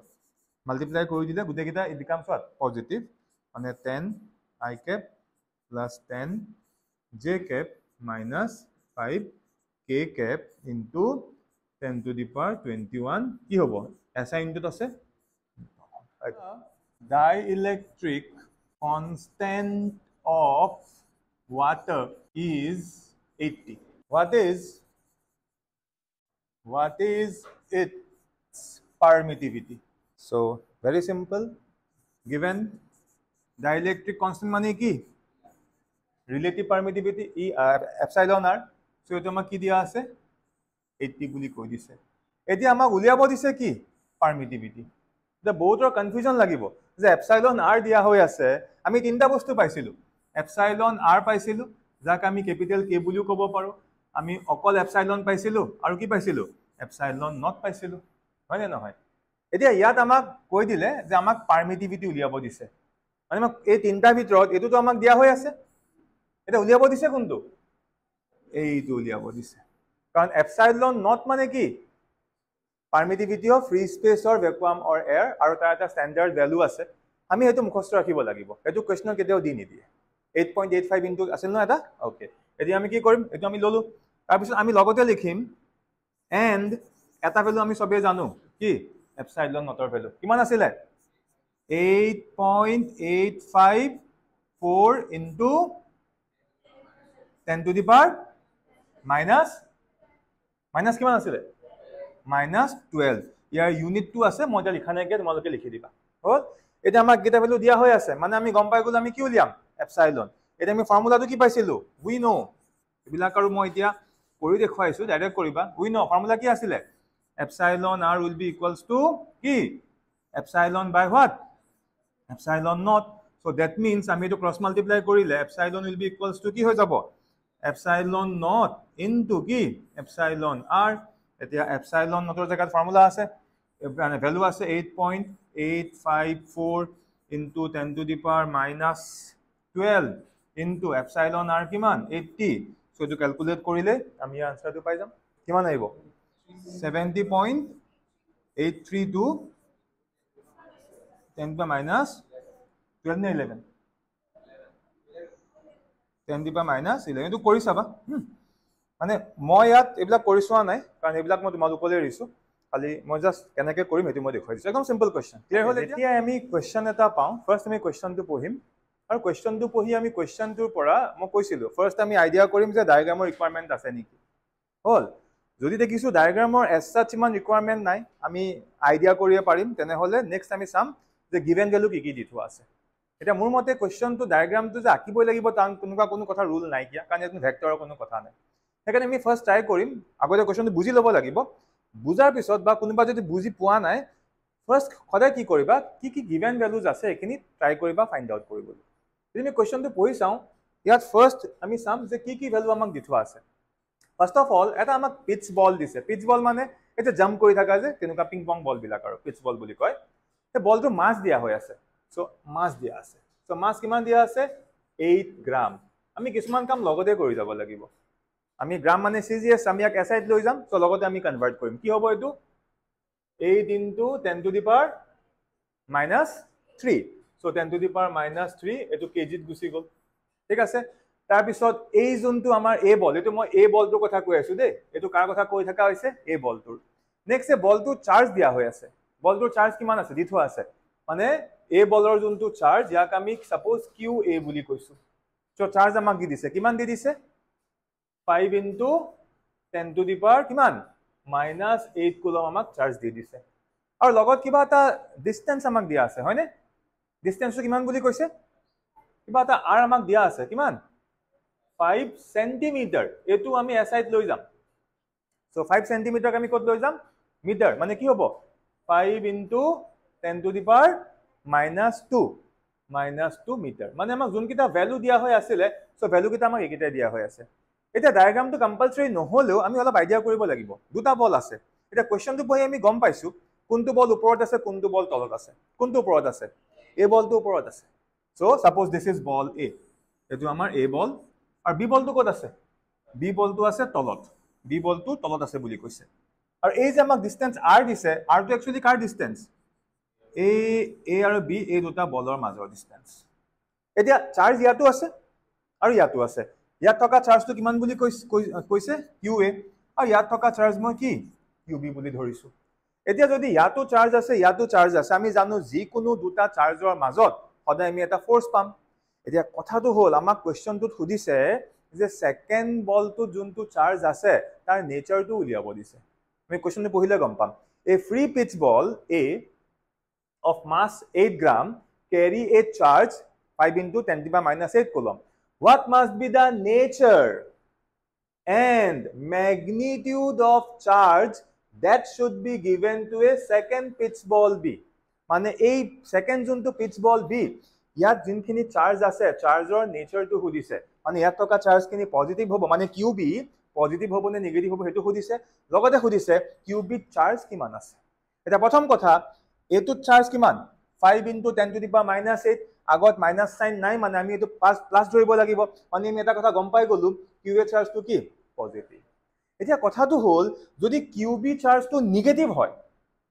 মাল্টিপ্লাই কৰি দিলে গুটেকিটা it becomes what positive মানে 10 I cap plus 10 j cap minus 5 k cap into 10 to the power 21 কি হ'ব SI ইনটুত আছে dielectric constant of water is 80 what is its permittivity so very simple given dielectric constant মানে কি relative permittivity e epsilon r so এটো আমাক কি দিয়া আছে 80 বুলি কৈ দিছে এতিয়া আমাক উলিয়াব দিছে কি permittivity the বহুতৰ কনফিউজন লাগিব যে epsilon r দিয়া হৈ আছে আমি তিনটা বস্তু পাইছিলো epsilon r পাইছিলো যাক আমি ক্যাপিটাল k বুলিও ক'ব পাৰো আমি অকল epsilon পাইছিলো আৰু কি পাইছিলো epsilon not পাইছিলো হয় নে নহয় এতিয়া ইয়াত আমাক কৈ দিলে যে আমাক পারমিটিভিটি উলিয়াব দিছে মানে আমাক এই তিনটা ভিতৰত এটো তো আমাক দিয়া হৈ আছে এটা উলিয়াব দিছে কোনটো এইটো উলিয়াব দিছে কাৰণ epsilon not মানে কি permittivity of free space or vacuum or air আৰু তাৰ এটা স্ট্যান্ডাৰ্ড ভ্যালু আছে আমি এটো মুখস্থ ৰাখিব লাগিব এটো কোৱেশ্চন কেতিয়াও দি নিদিয়ে 8.85 ইনটু আছিল ন এটা ওকে এতিয়া আমি কি কৰিম এটো আমি ললো তাৰ পিছত আমি লগতে লিখিম and এটা ভ্যালু আমি সবে জানো কি epsilon not ৰ ভ্যালু কিমান আছিল 8.854 into 10 to the power minus কিমান আছিল minus 12 ইয়াৰ ইউনিট 2 আছে মই এটা লিখা নাই কে তোমালোকে লিখি দিবা হল এটা আমাক গেটা ভ্যালু দিয়া হৈ আছে মানে আমি গম পাই গল আমি কি উলিয়াম epsilon এটা আমি ফৰ্মুলাটো কি পাইছিলো we know এবিলাক আৰু মই এতিয়া কৰি দেখুৱাইছো ডাইৰেক্ট কৰিবা we know ফৰ্মুলা কি আছিল epsilon r will be equals to কি epsilon by what epsilon not so that means আমি এটো ক্রস মাল্টিপ্লাই কৰিলে epsilon will be equals to কি হৈ যাব epsilon not into কি epsilon r এতিয়া epsilon not ৰ জায়গাত ফৰ্মুলা আছে মানে ভ্যালু আছে 8.854 into 10 to the power minus 12 into epsilon r কিমান 80 সো এটো ক্যালকুলেট কৰিলে আমি আনসাৰটো পাই যাম কিমান আহিব 70.832 10 to minus 12 নে 11 10 to minus 11 এটো কৰি চাবা মানে মই ইয়াত এবিলাক কৰিছোৱা নাই কাৰণ এবিলাক মই তোমালোকলৈ ৰিছো খালি মই জাস্ট কেনেকৈ কৰিম এটো মই দেখুৱাই দিছো একদম সিম্পল কোৱেশ্চন ক্লিয়াৰ হ'ল এতিয়া আমি কোৱেশ্চন এটা পাওঁ ফাৰ্স্ট আমি কোৱেশ্চনটো পঢ়িম আৰু কোৱেশ্চনটো পঢ়ি আমি কোৱেশ্চনটোৰ পৰা মই কৈছিলো ফাৰ্স্ট আমি আইডিয়া কৰিম যে ডায়াগ্ৰামৰ ৰিকুৱাৰমেন্ট আছে নেকি হ'ল যদি দেখিছো ডায়াগ্ৰামৰ এছ সাচ ইমান ৰিকুৱাৰমেন্ট নাই আমি আইডিয়া কৰিব পাৰিম তেনেহলে নেক্সট আমি চাম যে গিভেন ভ্যালু কি কি দি থোৱা আছে এটা মোৰ মতে কোৱেশ্চনটো ডায়াগ্ৰামটো যে আঁকিবই লাগিব তান কোনো কথা ৰুল নাই কিয়া কাৰণ এটো ভেক্টৰৰ কোনো কথা নাই সেইকাৰণে আমি ফাৰ্স্ট ট্ৰাই কৰিম আগতে কোৱেশ্চনটো বুজি ল'ব লাগিব বুজাৰ পিছত বা কোনোবা যদি বুজি পোৱা নাই ফাৰ্স্ট খদাই কি কৰিবা কি কি গিভেন ভ্যালুজ আছে এখিনি ট্ৰাই কৰিবা ফাইন্ড আউট কৰিবলৈ যদি আমি কোৱেশ্চনটো পঢ়ি চাওঁ ইয়াত ফাৰ্স্ট আমি চাম যে কি কি ভ্যালু আমাক দি থোৱা আছে ফাৰ্স্ট অফ অল এটা আমাক পিচ বল দিছে পিচ বল মানে এটা জাম্প কৰি থাকা যে তেনেকুৱা পিং পং বল বিলাক আৰু পিচ বল বুলি কয় এই বলটো মাছ দিয়া হৈ আছে সো মাছ দিয়া আছে সো মাছ কিমান দিয়া আছে 8 গ্ৰাম আমি কিছুমান কাম লগতে কৰি যাব লাগিব আমি গ্রাম মানে সিজিএস আমি এক এসাইড লৈ যাম সো লগতে আমি কনভার্ট কৰিম কি হ'ব এটো 8 into 10 to the power minus 3 so 10 to the power minus 3 এটো কেজিত গুছি গল ঠিক আছে তাৰ পিছত এই যোনটো আমাৰ এ বল এটো মই এ বলটোৰ কথা কৈ আছো দেই এটো কাৰ কথা কৈ থাকা হৈছে এ বলটোৰ নেক্সট এ বলটো চাৰ্জ দিয়া হৈ আছে বলটোৰ চাৰ্জ কিমান আছে দি থোৱা আছে মানে এ বলৰ যোনটো চাৰ্জ ইয়াক আমি সাপোজ কিউ এ বুলি কৈছো সো চাৰ্জ আমাক দি দিছে কিমান দি দিছে 5 into 10 to the power কিমান minus 8 কুলম আমাক চাৰ্জ দি দিছে আৰু লগত কিবা এটা ডিসটেন্স আমাক দিয়া আছে হয়নে ডিসটেন্সটো কিমান বুলি কৈছে কিবা এটা r আমাক দিয়া আছে কিমান 5 সেন্টিমিটাৰ এটো আমি এসাইড লৈ যাম সো 5 সেন্টিমিটাৰ আমি কত লৈ যাম মিটাৰ মানে কি হ'ব 5 into 10 to the power minus 2 metre মানে আমাক যোন কিটা ভ্যালু দিয়া হৈ আছিল সো ভ্যালু কিটা আমাক একিটা দিয়া হৈ আছে এটা ডায়াগ্ৰামটো কম্পালসৰি নহলেও আমি অলপ আইডিয়া কৰিব লাগিব দুটা বল আছে এটা কোৱেশ্চনটো পঢ়ি আমি গম পাইছো কোনটো বল ওপৰত আছে কোনটো বল তলত আছে কোনটো ওপৰত আছে এই বলটো ওপৰত আছে so suppose this is ball a এটো আমাৰ a ball আৰু b বলটো ক'ত আছে b বলটো আছে তলত b বলটো তলত আছে বুলি কৈছে আৰু এই যে আমাক ডিসটেন্স r দিছে r টো একচুয়ালি কাৰ ডিসটেন্স a আৰু b এই দুটা বলৰ মাজৰ ডিসটেন্স এতিয়া চাৰ্জ ইয়াতো আছে আৰু ইয়াতো আছে ইয়াত থকা চাৰ্জটো কিমান বুলি কৈছে qa আৰু ইয়াত থকা চাৰ্জ মই কি qb বুলি ধৰিছো এতিয়া যদি ইয়াতো চাৰ্জ আছে ইয়াতো চাৰ্জ আছে আমি জানো যি কোনো দুটা চাৰ্জৰ মাজত সদায় আমি এটা ফোৰ্স পাম এতিয়া কথাটো হ'ল আমাক কোৱেশ্চনটোত সুধিছে যে সেকেন্ড বলটো যোনটো চাৰ্জ আছে তাৰ নেচাৰটো উলিয়াব দিছে আমি কোৱেশ্চনটো পঢ়িলে গম পাম a free pitch ball a of mass 8 gram carry a charge 5 into 10 to the minus 8 coulomb what must be the nature and magnitude of charge that should be given to a second pitch ball b মানে এই সেকেন্ড যোনটো pitch ball b ইয়াত যিনখিনি চাৰ্জ আছে চাৰ্জৰ নেচাৰটো সুধিছে মানে ইয়াত থকা চাৰ্জখিনি পজিটিভ হ'ব মানে qb পজিটিভ হ'ব নে নেগেটিভ হ'ব হেতু সুধিছে লগতে সুধিছে qb চাৰ্জ কিমান আছে এটা প্ৰথম কথা এটো চাৰ্জ কিমান 5 into 10 to the power minus 8 আগত মাইনাস সাইন নাই মানে আমি এটো প্লাস ধৰিব লাগিব মানে আমি এটা কথা গম পাই গলো qb চাৰ্জটো কি পজিটিভ এতিয়া কথাটো হ'ল যদি qb চাৰ্জটো নেগেটিভ হয়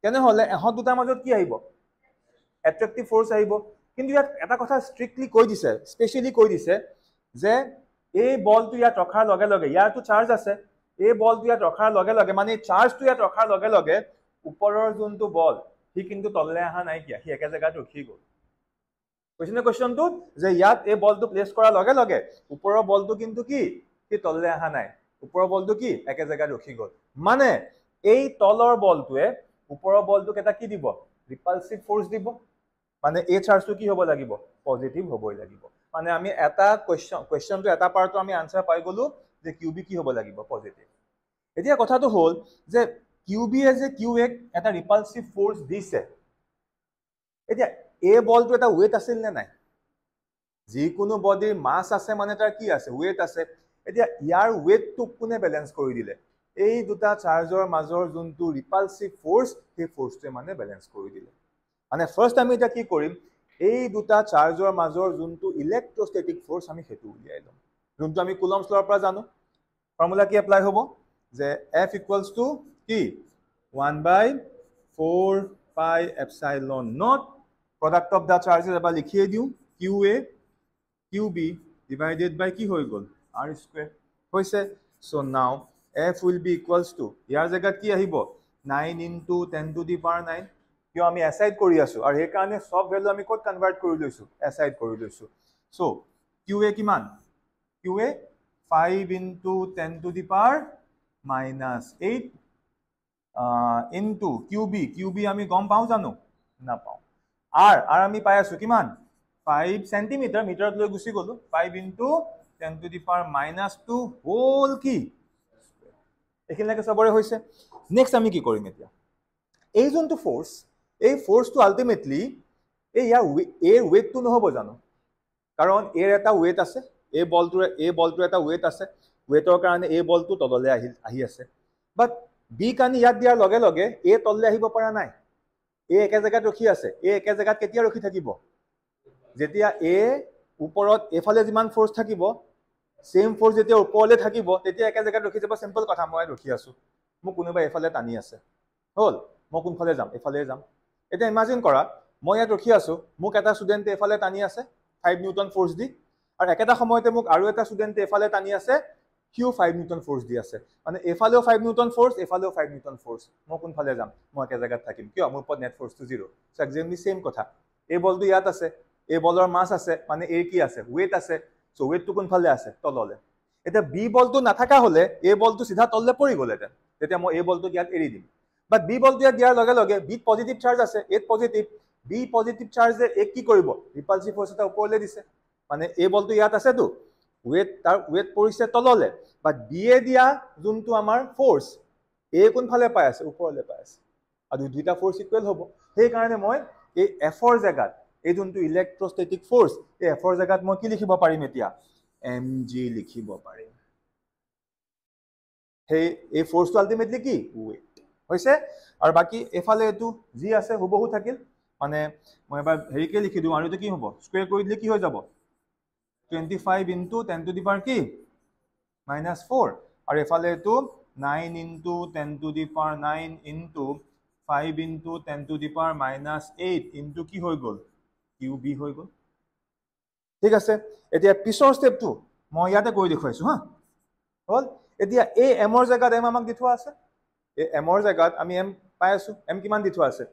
তেনে হলে এহত দুটাৰ মাজত কি আহিব অ্যাট্ৰাকটিভ ফোৰ্স আহিব কিন্তু ইয়াত এটা কথা স্ট্ৰিক্টলি কৈ দিছে স্পেশালি কৈ দিছে যে এই বলটো ইয়াত ৰখাৰ লগে লগে ইয়াৰটো চাৰ্জ আছে এই বলটো ইয়াত ৰখাৰ লগে লগে মানে চাৰ্জটো ইয়াত ৰখাৰ লগে লগে ওপৰৰ যোনটো বল হি কিন্তু তললে আহা নাই কিয়া হি একে জায়গাত ৰখি গল কোৱেশ্চনটো যে ইয়াত এই বলটো প্লেস কৰাৰ লগে লগে ওপৰৰ বলটো কিন্তু কি হি তললে আহা নাই ওপৰৰ বলটো কি একে জায়গাত ৰখি গল মানে এই তলৰ বলটোৱে ওপৰৰ বলটোক এটা কি দিব ৰিপালসিভ ফোৰ্স দিব মানে এই চাৰ্জটো কি হ'ব লাগিব পজিটিভ হ'বই লাগিব মানে আমি এটা কোৱেশ্চনটো এটা পাৰ্টটো আমি আনসাৰ পাই গলো যে qb কি হ'ব লাগিব পজিটিভ এতিয়া কথাটো হ'ল যে qb এজ এ qa এটা ৰিপালসিভ ফোৰ্স দিছে এতিয়া এই বলটো এটা ওয়েট আছিল নে নাই যি কোনো বডিৰ মাস আছে মানে তাৰ কি আছে ওয়েট আছে এতিয়া ইয়াৰ ওয়েটটো কোনে ব্যালেন্স কৰি দিলে এই দুটা চাৰ্জৰ মাজৰ যোনটো ৰিপালসিভ ফোৰ্স সেই ফোৰ্সটোৱে মানে ব্যালেন্স কৰি দিলে মানে ফাৰ্স্ট আমি এটা কি কৰিম এই দুটা চাৰ্জৰ মাজৰ যোনটো ইলেক্ট্ৰোস্ট্যাটিক ফোৰ্স আমি হেতু উলিয়াই লম যোনটো আমি কুলম্বস লৰ পৰা জানো ফৰ্মুলা কি এপ্লাই হ'ব যে F equals to কি 1/4 pi epsilon naught product of the charges এবাৰ লিখিয়ে দিও qa qb divided by কি হৈ গল r square হৈছে so now F will be equals to ইয়াৰ জায়গাত কি আহিব 9 into 10 to the power 9 কিয় আমি এসাইড কৰি আছো আৰু এই কাৰণে সব ভ্যালু আমি কোড কনভাৰ্ট কৰি লৈছো এসাইড কৰি লৈছো সো qa কিমান qa 5 into 10 to the power minus 8 into qb আমি গম পাও জানো না পাও r আমি পাই আছো কিমান 5 সেন্টিমিটার মিটাৰত লৈ গুছি গলো 5 into 10 to the power minus 2 whole কি এখিনলৈকে সবৰে হৈছে নেক্সট আমি কি কৰিম এতিয়া এই যোনটো ফোৰ্স এই ফোৰ্সটো আলটিমেটলি এই ইয়াৰ ওয়েটটো নহব জানো কাৰণ এৰ এটা ওয়েট আছে এই বলটোৰ এটা ওয়েট আছে ওয়েটৰ কাৰণে এই বলটো তললে আহি আছে বাট বি কানি ইয়াত দিয়াৰ লগে লগে এ তললে আহিব পৰা নাই এ একে জায়গাত ৰখি আছে এ একে জায়গাত কেতিয়া ৰখি থাকিব যেতিয়া এ ওপৰত এফালে যিমান ফোৰ্স থাকিব সেম ফোৰ্স যেতিয়া ওপৰলে থাকিব তেতিয়া একে জায়গাত ৰখি যাব সিম্পল কথা মই ৰখি আছো মোক কোনোবা এফালে টানি আছে হল মই কোনফালে যাম এফালে যাম এতিয়া ইমাজিন কৰা মই ইয়াত ৰখি আছো মোক এটা ষ্টুডেন্টে এফালে টানি আছে 5 নিউটন ফোৰ্স দি আৰু একেটা সময়তে মোক আৰু এটা ষ্টুডেন্টে এফালে টানি আছে কিউ 5 নিউটন ফোর্স দি আছে মানে এফালেও 5 নিউটন ফোর্স এফালেও 5 নিউটন ফোর্স মই কোনফালে যাম মই একে জায়গাত থাকিম কিয় মোৰ ওপৰত নেট ফোর্সটো 0 সো এক্সাক্টলি সেম কথা এই বলটো ইয়াত আছে এই বলৰ মাস আছে মানে এ কি আছে ওয়েট আছে সো ওয়েটটো কোনফালে আছে তললে এটা বি বলটো নাথাকা হলে এই বলটো সিধা তললে পৰি গলেতেন তেতিয়া মই এই বলটো ইয়াত এৰি দিম বাট বি বলটো ইয়াত দিয়াৰ লগে লগে বি পজিটিভ চাৰ্জ আছে এ পজিটিভ বি পজিটিভ চাৰ্জে এক কি কৰিব ৰিপালসিভ ফোৰ্স এটা ওপৰলে দিছে মানে এই বলটো ইয়াত আছে তো ওয়েট তাৰ ওয়েট পৰিছে তললে বাট বি এ দিয়া যোনটো আমাৰ ফোৰ্স এ কোনফালে পাই আছে ওপৰলে পাই আছে আৰু দুইটা ফোৰ্স ইকুৱেল হ'ব সেই কাৰণে মই এই এফৰ জায়গাত এই যোনটো ইলেক্ট্ৰোস্ট্যাটিক ফোৰ্স এই এফৰ জায়গাত মই কি লিখিব পাৰিম এতিয়া mg লিখিব পাৰিম সেই এই ফোৰ্সটো আলটিমেটলি কি ওয়েট হৈছে আৰু বাকি এফালে এটো জি আছে হুবহু থাকিল মানে মই এবাৰ হেৰিকে লিখি দিওঁ আৰু এইটো কি হ'ব স্কুৱেৰ কৰি দিলে কি হৈ যাব 25 ইনটু 10 টু দি পাৱাৰ কি -4 আৰু এফালে এইটো 9 into 10 to the power 9 into 5 into 10 to the power -8 into কি হৈ গ'ল কিউব হৈ গ'ল ঠিক আছে এতিয়া পিছৰ ষ্টেপটো মই ইয়াতে কৰি দেখুৱাইছো হা হল এতিয়া এই এমৰ জায়গাত এম আমাক দি থোৱা আছে এই এমৰ জায়গাত আমি এম পাই আছো এম কিমান দি থোৱা আছে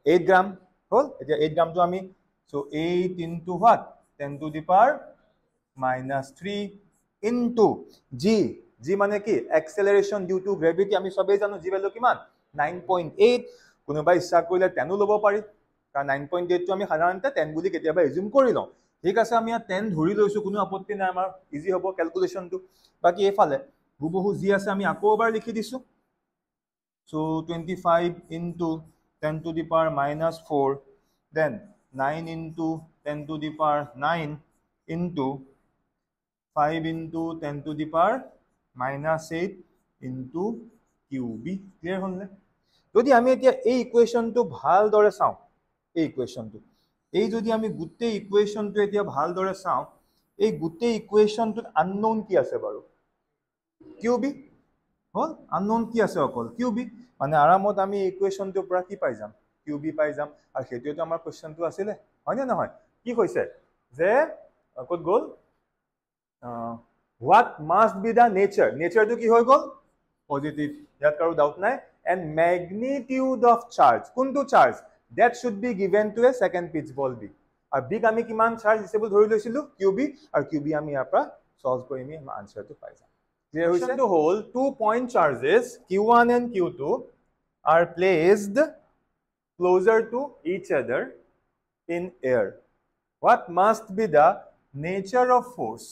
8 গ্ৰাম হল এতিয়া 8 গ্ৰামটো আমি so 8 into what 10 to the power -3 into G G মানে কি এক্সেলাৰেশন ডিউ টু গ্ৰেভিটি আমি সবেই জানো জি ভ্যালু কিমান 9.8 কোনোবা ইচ্ছা কৰিলে 10 ল'ব পাৰি কাৰণ 9.8 টো আমি সাধাৰণতে 10 বুলি কেতিয়াবা এজিউম কৰি লওঁ ঠিক আছে আমি 10 ধৰি লৈছো কোনো আপত্তি নাই আমাৰ ইজি হ'ব ক্যালকুলেশনটো বাকি এফালে হুবহু জি আছে আমি আকৌ এবাৰ লিখি দিছো so 25 into 10 to the power -4 then 9 into 10 to the power 9 into 5 into 10 to the power -8 into qb clear হলনে যদি আমি এতিয়া এই ইকুৱেশনটো ভাল দৰে চাও এই ইকুৱেশনটো এই যদি আমি গুটেই ইকুৱেশনটো এতিয়া ভাল দৰে চাও এই গুটেই ইকুৱেশনটোত আননোন কি আছে বাৰু qb হল আননোন কি আছে অকল qb মানে আৰামত আমি ইকুৱেশনটোৰ পৰা কি পাই যাম qb পাই যাম আৰু হেতুটো আমাৰ কোৱেশ্চনটো আছিল হয় না নহয় কি কৈছে যে কত গল what must be the nature to কি হৈ গল পজিটিভ ইয়াত কাৰো ডাউট নাই and magnitude of charge কোনটো charge that should be given to a second pitch ball b আৰু b আমি কিমান চাৰ্জ ডিসেবল ধৰি লৈছিলো qb আৰু qb আমি ইয়াৰ পৰা সলভ কৰি আমি আনসাৰটো পাই যাম clear হৈছে to hold 2 point charges q1 and q2 are placed closer to each other in air what must be the nature of force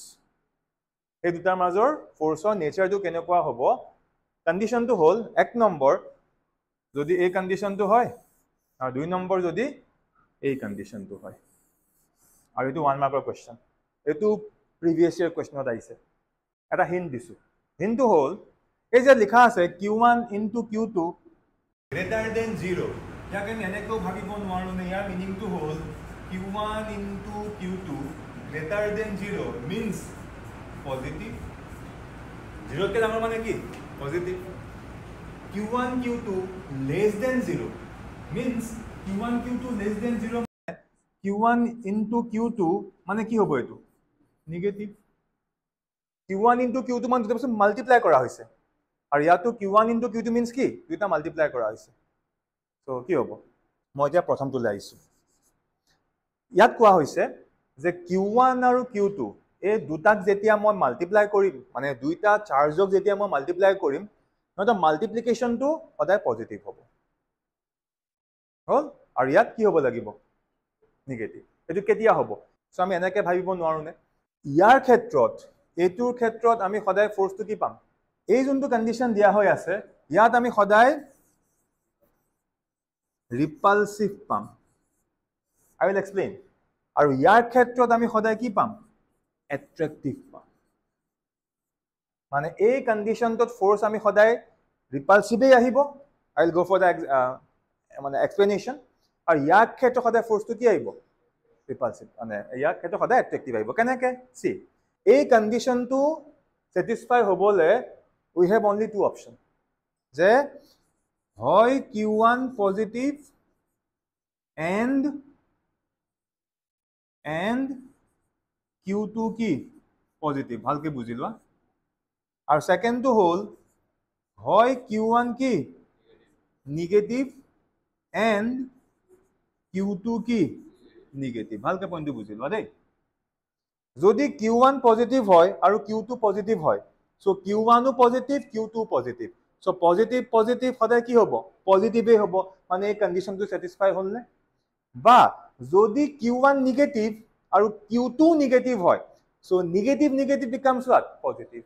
এই দুটাৰ মাজৰ ফোৰ্সৰ নেচাৰটো কেনেকুৱা হ'ব কন্ডিশনটো হল এক নম্বৰ যদি এই কন্ডিশনটো হয় আৰু দুই নম্বৰ যদি এই কন্ডিশনটো হয় আৰু এটো 1 মাৰ্কৰ কোৱেশ্চন এটো প্ৰিভিয়াস ইয়াৰ কোৱেশ্চনত আহিছে এটা হিন্ট দিছো হিন্টটো হল এই যে লিখা আছে q1 into q2 greater than 0 ইয়াকে আমি এনেকৈ ভাবিব নোৱাৰো নে ইয়াৰ মিনিংটো হল q1 into q2 greater than 0 means positive 0 के डाঙৰ মানে কি positive q1 q2 less than 0 means q1 q2 less than 0 q1 into q2 মানে কি হ'ব এটো নেগেটিভ q1 into q2 মানে দুটা বস্তু মাল্টিপ্লাই কৰা হৈছে আৰু ইয়াতো q1 into q2 means কি দুটা মাল্টিপ্লাই কৰা হৈছে সো কি হ'ব মই এতিয়া প্ৰথমটো লাইছো ইয়াত কোৱা হৈছে যে q1 আৰু q2 এই দুটাক যেতিয়া মই মাল্টিপ্লাই কৰিম মানে দুইটা চাৰ্জক যেতিয়া মই মাল্টিপ্লাই কৰিম নটা মাল্টিপ্লিকেশনটো সদায় পজিটিভ হ'ব হল আৰু ইয়াত কি হ'ব লাগিব নেগেটিভ এটো কেতিয়া হ'ব সো আমি এনেকৈ ভাবিব নোৱাৰো নে ইয়াৰ ক্ষেত্ৰত এটোৰ ক্ষেত্ৰত আমি সদায় ফোৰ্সটো কি পাম এই যোনটো কন্ডিশন দিয়া হৈ আছে ইয়াত আমি সদায় ৰিপালসিভ পাম I will explain আৰু ইয়াৰ ক্ষেত্ৰত আমি সদায় কি পাম attractive পাম মানে এই কন্ডিশনটোত ফোর্স আমি সদায় রিপালসিভে আহিব I will go for the মানে explanation আৰু ইয়াৰ ক্ষেত্ৰত সদায় ফোৰ্সটো কি আহিব ৰিপালসিভ মানে ইয়াৰ ক্ষেত্ৰত সদায় attractive আহিব কেনেকে সি এই কন্ডিশনটো satisfy হ'বলে we have only two option যে হয় q1 positive and q2 কি পজিটিভ ভালকে বুজিলা আৰু সেকেন্ডটো হল হয় q1 কি নেগেটিভ and q2 কি নেগেটিভ ভালকে পইণ্টটো বুজিলা দেই যদি q1 পজিটিভ হয় আৰু q2 পজিটিভ হয় সো q1 ও positive q2 positive so positive positive সদায় কি হ'ব পজিটিভে হ'ব মানে এই কন্ডিশনটো স্যাটিসফাই হ'ল নে বা যদি q1 নেগেটিভ আৰু q2 নেগেটিভ হয় so negative negative becomes what positive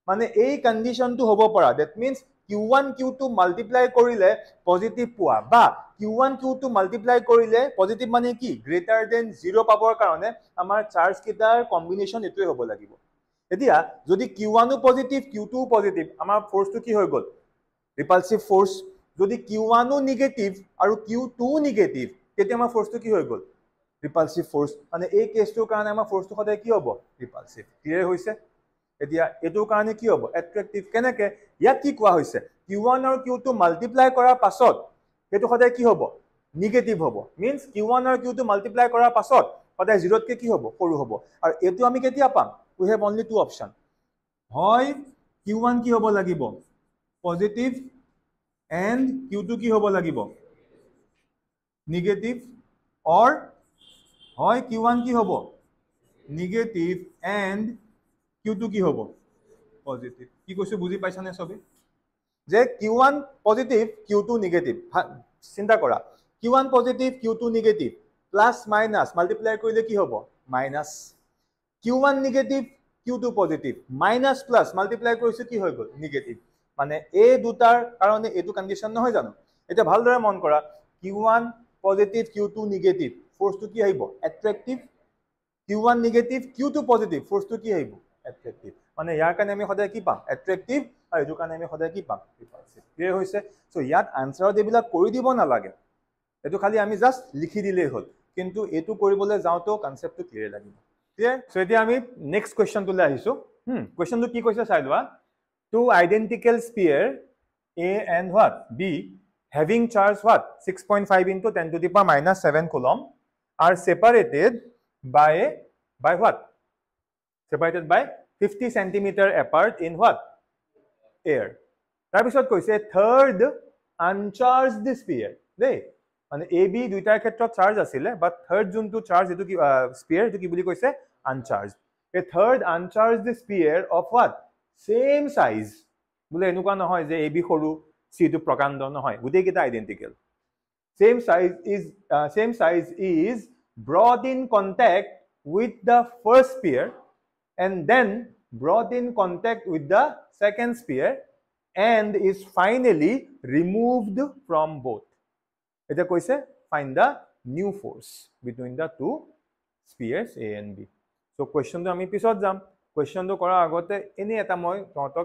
মানে এই কন্ডিশনটো হ'ব পৰা that means q1 q2 multiply কৰিলে পজিটিভ পোৱা বা q1 q2 মাল্টিপ্লাই কৰিলে পজিটিভ মানে কি গ্ৰেটাৰ দেন 0 পাবৰ কাৰণে আমাৰ চাৰ্জ কিটাৰ কম্বিনেশন এটোই হ'ব লাগিব এতিয়া যদি q1 ও পজিটিভ q2 ও পজিটিভ আমাৰ ফোৰ্সটো কি হৈ গল ৰিপালসিভ ফোৰ্স যদি q1 ও নেগেটিভ আৰু q2 ও নেগেটিভ তেতিয়া আমাৰ ফোৰ্সটো কি হৈ গল ৰিপালসিভ ফোৰ্স মানে এই কেসটোৰ কাৰণে আমাৰ ফোৰ্সটো সদায় কি হ'ব ৰিপালসিভ ক্লিয়াৰ হৈছে এতিয়া এটোৰ কাৰণে কি হ'ব অ্যাট্ৰাক্টিভ কেনেকে ইয়াত কি কোৱা হৈছে q1 আৰু q2 মাল্টিপ্লাই কৰাৰ পাছত এটো সদায় কি হ'ব নিগেটিভ হ'ব মিন্স q1 আৰু q2 মাল্টিপ্লাই কৰাৰ পাছত সদায় 0 কে কি হ'ব সৰু হ'ব আৰু এটো আমি কেতিয়া পাম we have only two option হয় q1 কি হ'ব লাগিব পজিটিভ and q2 কি হ'ব লাগিব নিগেটিভ or হয় q1 কি হ'ব নিগেটিভ and q2 কি হ'ব পজিটিভ কি কৈছো বুজি পাইছানে সবে যে q1 পজিটিভ q2 নিগেটিভ চিন্তা কৰা q1 positive q2 negative plus minus multiply কৰিলে কি হ'ব minus q1 negative q2 positive minus plus multiply কৰিছে কি হৈ গ'ল নিগেটিভ মানে এই দুটাৰ কাৰণে এটো কন্ডিশন নহয় জানো এটা ভালদৰে মন কৰা q1 পজিটিভ q2 নিগেটিভ ফোৰ্সটো কি আহিব অ্যাট্ৰাক্টিভ q1 নিগেটিভ q2 পজিটিভ ফোৰ্সটো কি আহিব অ্যাট্ৰাক্টিভ মানে ইয়াৰ কাৰণে আমি সদায় কি পাম অ্যাট্ৰাক্টিভ আৰু এটো কাৰণে আমি সদায় কি পাম ৰিপালসিভ ক্লিয়াৰ হৈছে সো ইয়াত আনসাৰত এবিলাক কৰি দিব নালাগে এটো খালি আমি জাস্ট লিখি দিলেই হ'ল কিন্তু এটো কৰিবলৈ যাওঁতো কনসেপ্টটো ক্লিয়াৰ লাগিব ক্লিয়াৰ সো এতিয়া আমি নেক্সট কোৱেশ্চনটোলৈ আহিছো কোৱেশ্চনটো কি কৈছে চাই লোৱা two identical sphere A and what B having charge what 6.5 into 10 to the power minus 7 coulomb are separated by what separated by 50 centimeter apart in what air তাৰ পিছত কৈছে third uncharged sphere দেই মানে AB দুইটাৰ ক্ষেত্ৰত চাৰ্জ আছিলে বাট থাৰ্ড যোনটো চাৰ্জ এটো কি স্পিয়াৰ এটো কি বুলি কৈছে uncharged a third uncharged sphere of what same size বলে এনেকুৱা নহয় যে AB সৰু C টো প্ৰকাণ্ড নহয় গুটেই কেইটা identical same size is brought in contact with the first sphere and then brought in contact with the second sphere and is finally removed from both এটা কৈছে find the new force between the two spheres A and B so question to আমি পিছত যাম question to কৰাৰ আগতে এনে এটা মই তোমাক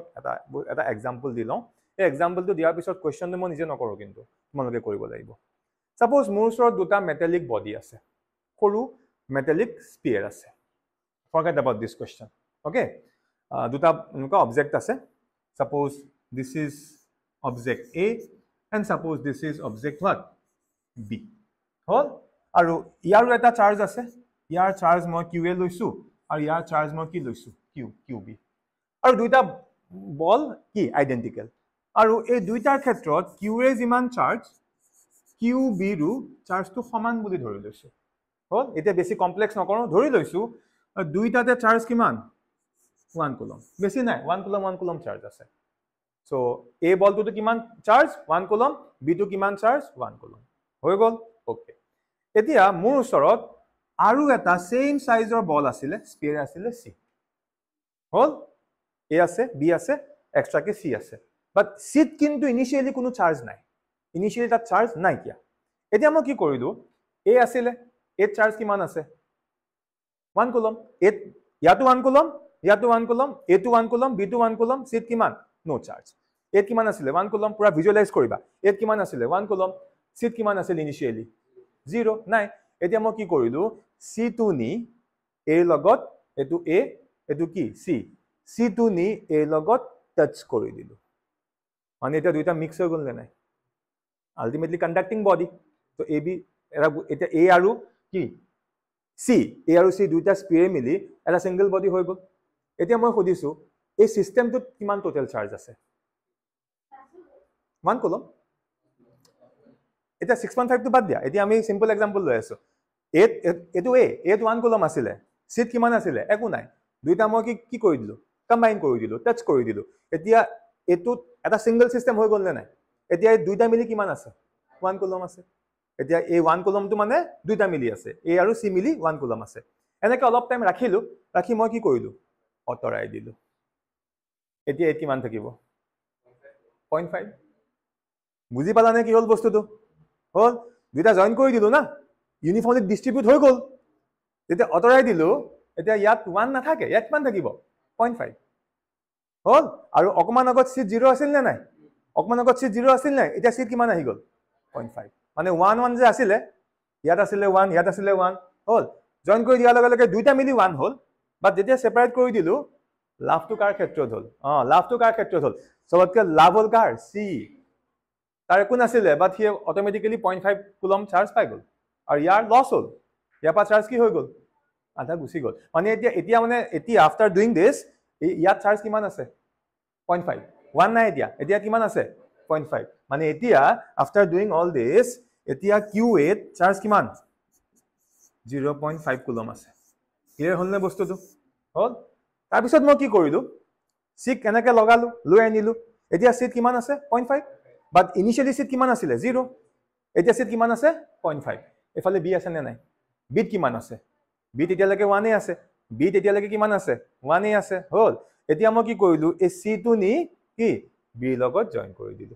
এটা এক্সাম্পল দিলওঁ এই এক্সাম্পলটো দিয়াৰ পিছত question তো মই নিজে নকৰো কিন্তু তোমালোকে কৰিব লাগিব suppose মোৰ ওচৰত দুটা মেটালিক বডি আছে সৰু মেটালিক স্পিয়াৰ আছে forget about this question okay দুটা এনেকুৱা অবজেক্ট আছে suppose this is object A and suppose this is object what B হল আৰু ইয়াৰ এটা চাৰ্জ আছে ইয়াৰ চাৰ্জ মই QA লৈছো আৰু ইয়াৰ চাৰ্জ মই কি লৈছো QB আৰু দুইটা বল কি আইডেন্টিক্যাল আৰু এই দুইটাৰ ক্ষেত্ৰত QA যিমান চাৰ্জ QB ৰো চাৰ্জটো সমান বুলি ধৰি লৈছো হল এটা বেছি কমপ্লেক্স নকৰো ধৰি লৈছো দুইটাতে চাৰ্জ কিমান 1 কুলম বেছি নাই 1 কুলম চাৰ্জ আছে সো A বলটো কিমান চাৰ্জ 1 কুলম B টো কিমান চাৰ্জ 1 কুলম হৈ গল ওকে এতিয়া মোৰ ওচৰত আৰু এটা সেম সাইজৰ বল আছিল স্পিয়াৰ আছিল C হল A আছে B আছে এক্সট্ৰা কে C আছে বাট C কিন্তু ইনিশিয়ালি কোনো চাৰ্জ নাই ইনিশিয়ালি তাত চাৰ্জ নাই কিয়া এতিয়া মই কি কৰিলো A আছিল A চাৰ্জ কিমান আছে 1 কুলম A ইয়াটো 1 কুলম ইয়াটো 1 কুলম A টো 1 কুলম B টো 1 কুলম C কিমান নো চাৰ্জ A কিমান আছিল 1 কুলম পুৰা ভিজুৱেলাইজ কৰিবা A কিমান আছিল 1 কুলম C কিমান আছিল ইনিশিয়ালি 0 নাই এতিয়া মই কি কৰিলো C টো নি A লগত এটো A এটো কি C টো নি A লগত টাচ কৰি দিলো মানে এটা দুইটা মিক্স হৈ গল নাই আলটিমেটলি কন্ডাক্টিং বডি তো AB এটা A আৰু কি C A আৰু C দুইটা স্পিয়াৰ মিলি এটা সিঙ্গেল বডি হৈ গল এতিয়া মই খুদিছো এই সিস্টেমটোত কিমান টোটাল চাৰ্জ আছে 1 কুলম এটা 6.5 টো বাদ দিয়া এতিয়া আমি সিম্পল এক্সাম্পল লৈ আছো এটো A টো 1 কুলম আছিল C কিমান আছিল একো নাই দুইটা মই কি কৰি দিলো কম্বাইন কৰি দিলো টাচ কৰি দিলো এতিয়া এটো এটা সিঙ্গেল সিস্টেম হৈ গল নাই এতিয়া এই দুইটা মিলি কিমান আছে 1 কুলম আছে এতিয়া এই 1 কুলমটো মানে দুইটা মিলি আছে A আৰু C মিলি 1 কুলম আছে এনেকে অলপ টাইম ৰাখিলো ৰাখি মই কি কৰিলো অতৰাই দিলো এতিয়া এই কিমান থাকিব 0.5 বুজি পালানে কি হল বস্তুটো হল দুইটা জয়েন কৰি দিলো না ইউনিফৰ্মলি ডিস্ট্ৰিবিউট হৈ গল এতিয়া অতৰাই দিলো এতিয়া ইয়াত 1 নাথাকে ইয়াত কিমান থাকিব 0.5 হল আৰু অকমান আগত C 0 আছিল নে নাই অকমান আগত C 0 আছিল নাই এতিয়া C কিমান আহি গল 0.5 মানে 1 1 যে আছিল ইয়াত আছিলে 1 ইয়াত আছিলে 1 হল জয়েন কৰি দিয়াৰ লগে লগে দুইটা মিলি 1 হল বাট যেতিয়া সেপাৰেট কৰি দিলো লাভটো কাৰ ক্ষেত্ৰত হল লাভটো কাৰ ক্ষেত্ৰত হল সবতকে লাভ হল কাৰ সি তাৰ একো নাছিলে but he automatically 0.5 coulomb charge পাই গল আৰু ইয়াৰ লস হল ইয়াৰ পৰা চাৰ্জ কি হৈ গল আধা গুচি গল মানে এতিয়া আফটাৰ ডুইং দিস ইয়াত চাৰ্জ কিমান আছে 0.5 1 নাই এতিয়া কিমান আছে 0.5 মানে এতিয়া আফটাৰ ডুইং অল দিস এতিয়া Q8 চাৰ্জ কিমান 0.5 কুলম আছে ক্লিয়াৰ হল নে বস্তুটো হল তাৰ পিছত মই কি কৰিলো সিক এনেকে লগালো লৈ আনিলো এতিয়া সিট কিমান আছে 0.5 বাট ইনিশিয়ালি সিট কিমান আছিল 0 এতিয়া সিট কিমান আছে 0.5 এফালে বি আছে নে নাই বিট কিমান আছে বিট এতিয়ালৈকে 1 এ আছে বিট এতিয়ালৈকে কিমান আছে 1 এ আছে হল এতিয়া মই কি কৰিলো এই সি টো নি কি বি লগত জয়েন কৰি দিলো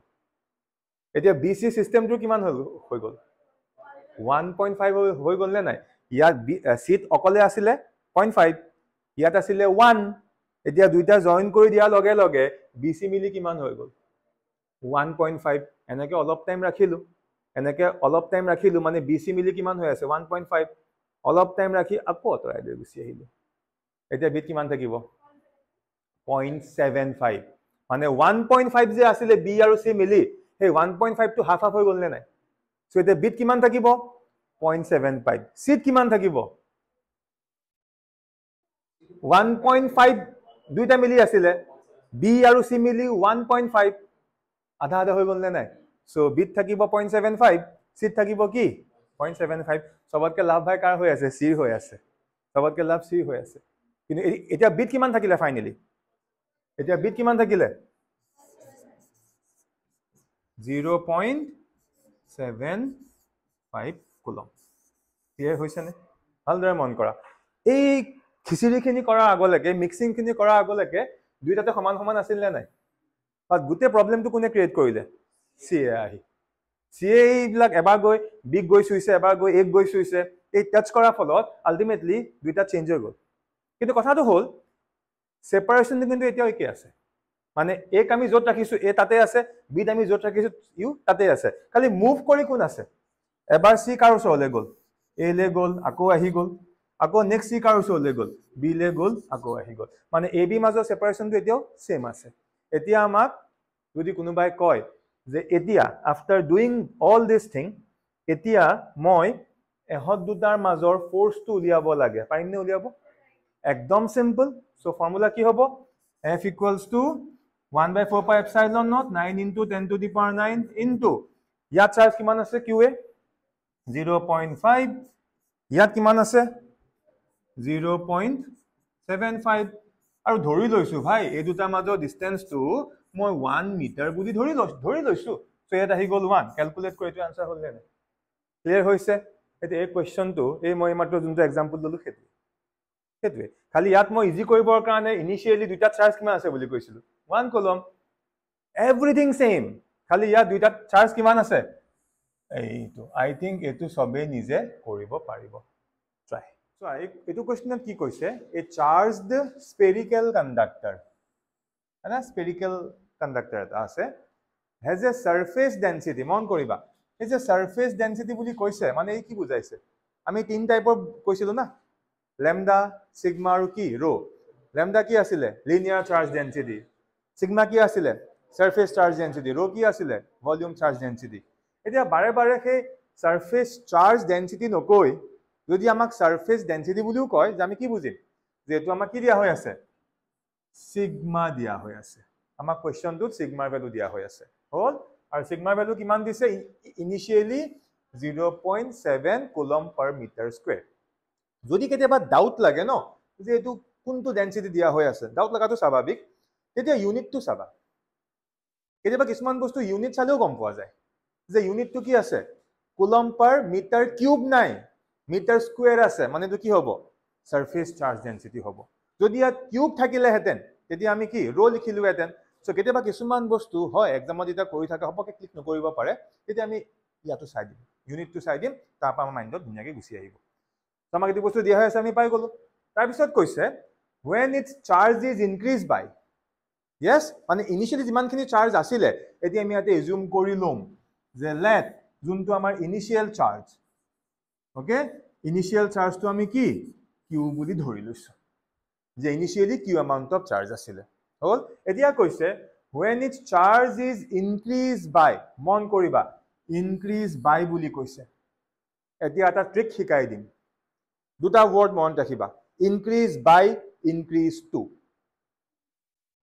এতিয়া বিসি সিস্টেমটো কিমান হৈ গল 1.5 হৈ গল নে নাই ইয়াত সিট অকলে আছিলে 0.5 ইয়াত আছিলে 1 এতিয়া দুইটা জয়েন কৰি দিয়াৰ লগে লগে বিসি মিলি কিমান হৈ গল 1.5 এনেকে অলপ টাইম ৰাখিলো মানে বিসি মিলি কিমান হৈ আছে 1.5 অলপ টাইম ৰাখি আকৌ অতৰাই লৈ গুচি আহিলো এতিয়া বিট কিমান থাকিব 0.75 মানে 1.5 যে আছিলে বি আৰু সি মিলি সেই 1.5 টো হাফ হৈ গল নে নাই সো এতিয়া বিট কিমান থাকিব 0.75 সিট কিমান থাকিব 1.5 দুইটা মিলি আছিলে বি আৰু সি মিলি 1.5 আধা আধা হৈ গল নে নাই সো বিট থাকিব 0.75 সিট থাকিব কি 0.75 সবতকে লাভ ভাই কাৰ হৈ আছে সি হৈ আছে সবতকে লাভ সি হৈ আছে কিন্তু এতিয়া বিট কিমান থাকিলে ফাইনালি এতিয়া বিট কিমান থাকিলে 0.75 কুলম ক্লিয়াৰ হৈছে নে ভালদৰে মন কৰা এই খিচিৰিখিনি কৰাৰ আগলৈকে মিক্সিং খিনি কৰাৰ আগলৈকে দুইটাতে সমান সমান আছিল নে নাই বাট গোটেই প্ৰবলেমটো কোনে ক্ৰিয়েট কৰিলে সিয়ে আহি সিয়ে এইবিলাক এবাৰ গৈ বিগ গৈ চুইছে এবাৰ গৈ এক গৈ চুইছে এই টাচ কৰাৰ ফলত আল্টিমেটলি দুইটা চেঞ্জ হৈ গল কিন্তু কথাটো হ'ল সেপাৰেশনটো কিন্তু এতিয়াও একে আছে মানে এক আমি যত ৰাখিছো এ তাতে আছে বিট আমি যত ৰাখিছো ইউ তাতে আছে খালি মুভ কৰি কোন আছে এবাৰ সি কাৰ ওচৰলে গল এ লে গল আকৌ আহি গল আকৌ নেক্সট সি কাৰ ওচৰলে গল বি লে গল আকৌ আহি গল মানে এ বি মাজৰ সেপাৰেশনটো এতিয়াও সেম আছে এতিয়া আমাক যদি কোনোবাই কয় যে এতিয়া after doing all this thing এতিয়া মই এহত দুটাৰ মাজৰ ফোৰ্সটো উলিয়াব লাগে পাৰিমনে উলিয়াব একদম সিম্পল সো ফৰ্মুলা কি হ'ব F equals to 1/4 pi epsilon naught 9 into 10 to the power 9 into ইয়াত চাৰ্জ কিমান আছে QA 0.5 ইয়াত কিমান আছে 0.75 আৰু ধৰি লৈছো ভাই এই দুটা মাজৰ ডিসটেন্সটো মই 1 মিটাৰ বুলি ধৰি লৈছো সো ইয়াত আহি গল 1 ক্যালকুলেট কৰি এইটো আনসাৰ হ'ল নে ক্লিয়াৰ হৈছে এতিয়া এই কোৱেশ্চনটো এই মই মাত্ৰ যোনটো এক্সাম্পল দিলো সেইটোৱে খালি ইয়াত মই ইজি কৰিবৰ কাৰণে ইনিশিয়ালি দুটা চাৰ্জ কিমান আছে বুলি কৈছিলো 1 কলম এভৰিথিং সেম খালি ইয়াত দুটা চাৰ্জ কিমান আছে এইটো আই থিংক এটো সবে নিজে কৰিব পাৰিব ট্ৰাই সো এটো কোৱেশ্চনত কি কৈছে এ চাৰ্জড স্ফেৰিকেল কণ্ডাক্টৰ না স্ফেৰিকেল কণ্ডাক্টৰ এটা আছে has a surface density মন কৰিবা এই যে surface density বুলি কৈছে মানে এই কি বুজাইছে আমি তিন টাইপৰ কৈছিলো না lambda sigma আৰু কি rho lambda কি আছিল linear charge density sigma কি আছিল surface charge density rho কি আছিল volume charge density এতিয়া বাৰে বাৰে সেই surface charge density নকৈ যদি আমাক surface density বুলিও কয় যে আমি কি বুজিম যে এটো আমাক কি দিয়া হৈ আছে sigma দিয়া হৈ আছে আমাক কোৱেশ্চনটোত sigma ভ্যালু দিয়া হৈ আছে হল আৰু sigma ভ্যালু কিমান দিছে ইনিশিয়ালি 0.7 কুলম পাৰ মিটাৰ স্কয়াৰ যদি কেতিয়াবা ডাউট লাগে ন যে এটো কোনটো ডেনসিটি দিয়া হৈ আছে ডাউট লাগাটো স্বাভাৱিক তেতিয়া ইউনিটটো চাবা কেতিয়াবা কিছুমান বস্তু ইউনিট চালেও গম পোৱা যায় যে ইউনিটটো কি আছে কুলম পাৰ মিটাৰ কিউব নাই মিটাৰ স্কয়াৰ আছে মানে এটো কি হ'ব সারফেস চার্জ ডেনসিটি হ'ব যদি ইয়াত কিউব থাকিলে হেতেন তেতিয়া আমি কি রো লিখিলো হেতেন সো কেতিয়াবা কিছুমান বস্তু হয় এক্সামত এটা কৰি থাকা হবকে ক্লিক নকৰিব পাৰে তেতিয়া আমি ইয়াটো চাই দিম ইউনিটটো চাই দিম তাৰপা আমাৰ মাইন্ডত ধুনীয়াকৈ গুছি আহিব আমাক এটো বস্তু দিয়া হৈ আছে আমি পাই গলো তাৰ পিছত কৈছে when its charge is increased by yes মানে ইনিশিয়ালি যিমানখিনি চাৰ্জ আছিল এতিয়া আমি ইয়াতে এজিউম কৰি লম যে let যোনটো আমাৰ ইনিশিয়াল চাৰ্জ ওকে ইনিশিয়াল চাৰ্জটো আমি কি কিউ বুলি ধৰি লৈছো যে initially Q amount of charge আছিলে হল এতিয়া কৈছে when its charge is increased by মন কৰিবা increase by বুলি কৈছে এতিয়া এটা ট্ৰিক শিকাই দিম দুটা ওয়াৰ্ড মন ৰাখিবা increase by increase to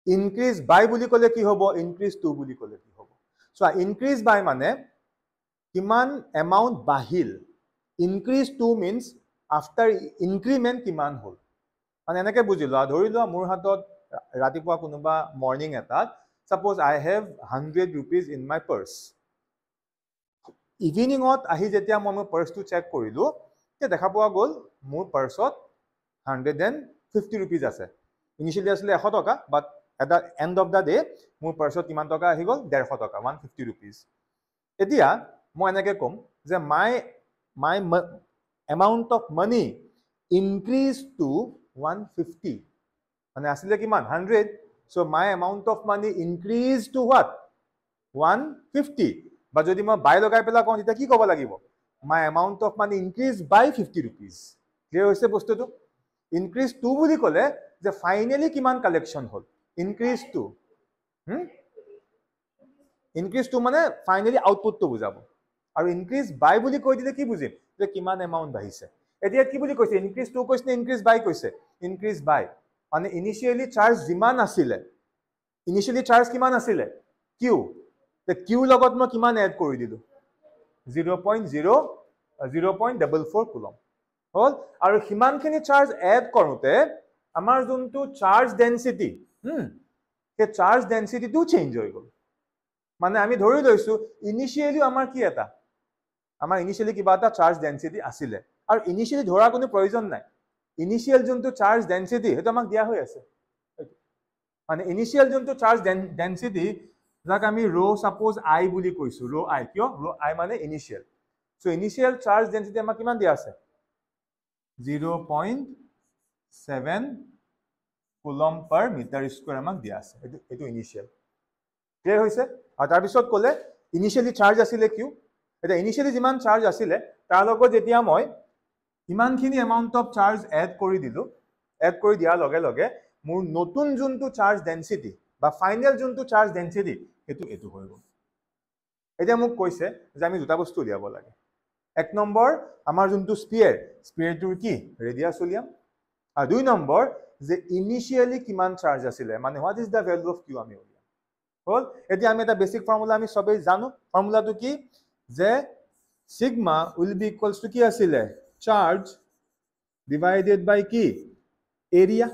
increase by বুলি ক'লে কি হ'ব increase to বুলি ক'লে কি হ'ব সো increase by মানে কিমান amount বাহিল increase to means after increment কিমান হল মানে এনেকে বুজিলো ধৰি লোৱা মোৰ হাতত ৰাতিপুৱা কোনোবা মৰ্নিং এটাত suppose I have 100 rupees in my purse ইভিনিংত আহি যেতিয়া মই মোৰ পাৰ্সটো চেক কৰিলো তে দেখা পোৱা গ'ল মোৰ পাৰ্সত 150 rupees আছে ইনিশিয়ালি আছিল 100 টকা বাট at the end of the day মোৰ পাৰ্সত কিমান টকা আহি গ'ল 150 টকা 150 rupees এতিয়া মই এনেকে কম যে my amount of money increased to 150 মানে আসলে কিমান 100 so my amount of money increased to what 150 বা যদি মই বাই লগাই পেলা কোন এটা কি ক'ব লাগিব my amount of money increased by 50 rupees clear হৈছে বস্তুটো increase to বুলি ক'লে যে ফাইনালি কিমান collection hall increase to increase to মানে ফাইনালি আউটপুটটো বুজাব আৰু increase by বুলি কৈ দিলে কি বুজিম যে কিমান এমাউন্ট বাঢ়িছে এতিয়া কি বুলি কৈছে increase to কৈছে increase by কৈছে increase by মানে ইনিশিয়ালি চাৰ্জ যিমান আছিল ইনিশিয়ালি চাৰ্জ কিমান আছিল q তে q লগত মই কিমান এড কৰি দিলো 0.44 কুলম হল আৰু হিমানখিনি চাৰ্জ এড কৰোতে আমাৰ যোনটো চাৰ্জ ডেন্সিটি কে চাৰ্জ ডেন্সিটিটো চেঞ্জ হৈ গ'ল মানে আমি ধৰি লৈছো ইনিশিয়ালি আমাৰ কি এটা আমাৰ ইনিশিয়ালি কিবা এটা চাৰ্জ ডেন্সিটি আছিল আৰু ইনিশিয়ালি ধৰা কোনো প্ৰয়োজন নাই ইনিশিয়াল যোনটো চাৰ্জ ডেন্সিটি হেতু আমাক দিয়া হৈ আছে মানে ইনিশিয়াল যোনটো চাৰ্জ ডেন্সিটি যাক আমি rho suppose I বুলি কৈছো rho I কিয় rho I মানে initial so initial charge density আমাক কিমান দিয়া আছে 0.7 কুলম পাৰ মিটাৰ স্কয়াৰ আমাক দিয়া আছে এটো ইনিশিয়াল ক্লিয়াৰ হৈছে আৰু তাৰ পিছত ক'লে ইনিশিয়ালি চাৰ্জ আছিল কিউ এটা ইনিশিয়ালি যিমান চাৰ্জ আছিল তাৰ লগত যেতিয়া মই ইমানখিনি এমাউন্ট অফ চাৰ্জ এড কৰি দিলো এড কৰি দিয়াৰ লগে লগে মোৰ নতুন যোনটো চাৰ্জ ডেন্সিটি বা ফাইনাল যোনটো চাৰ্জ ডেন্সিটি এটো হৈ গ'ল এতিয়া মোক কৈছে যে আমি দুটা বস্তু উলিয়াব লাগে এক নম্বৰ আমাৰ যোনটো স্পিয়াৰটোৰ কি ৰেডিয়াছ উলিয়াম আৰু দুই নম্বৰ যে ইনিশিয়ালি কিমান চাৰ্জ আছিল মানে what is the value of Q আমি উলিয়াম হল এতিয়া আমি এটা বেসিক ফৰ্মুলা আমি সবেই জানো ফৰ্মুলাটো কি যে sigma will be equals to কি আছিল চাৰ্জ ডিভাইডেড বাই কি এৰিয়া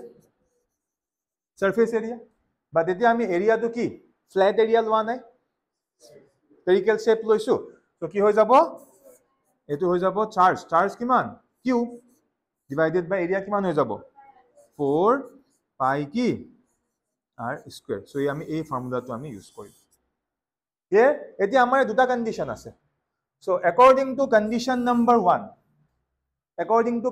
সাৰফেস এৰিয়া বাট এতিয়া আমি এৰিয়াটো কি ফ্ল্যাট এৰিয়া লোৱা নাই স্ফেৰিকেল শেপ লৈছো তো কি হৈ যাব এটো হৈ যাব চাৰ্জ কিমান কিউ ডিভাইডেড বাই এৰিয়া কিমান হৈ যাব 4 পাই কি r স্কয়াৰ সো আমি এই ফৰ্মুলাটো আমি ইউজ কৰিম এতিয়া আমাৰ দুটা কন্ডিশন আছে সো অ্যাকৰ্ডিং টু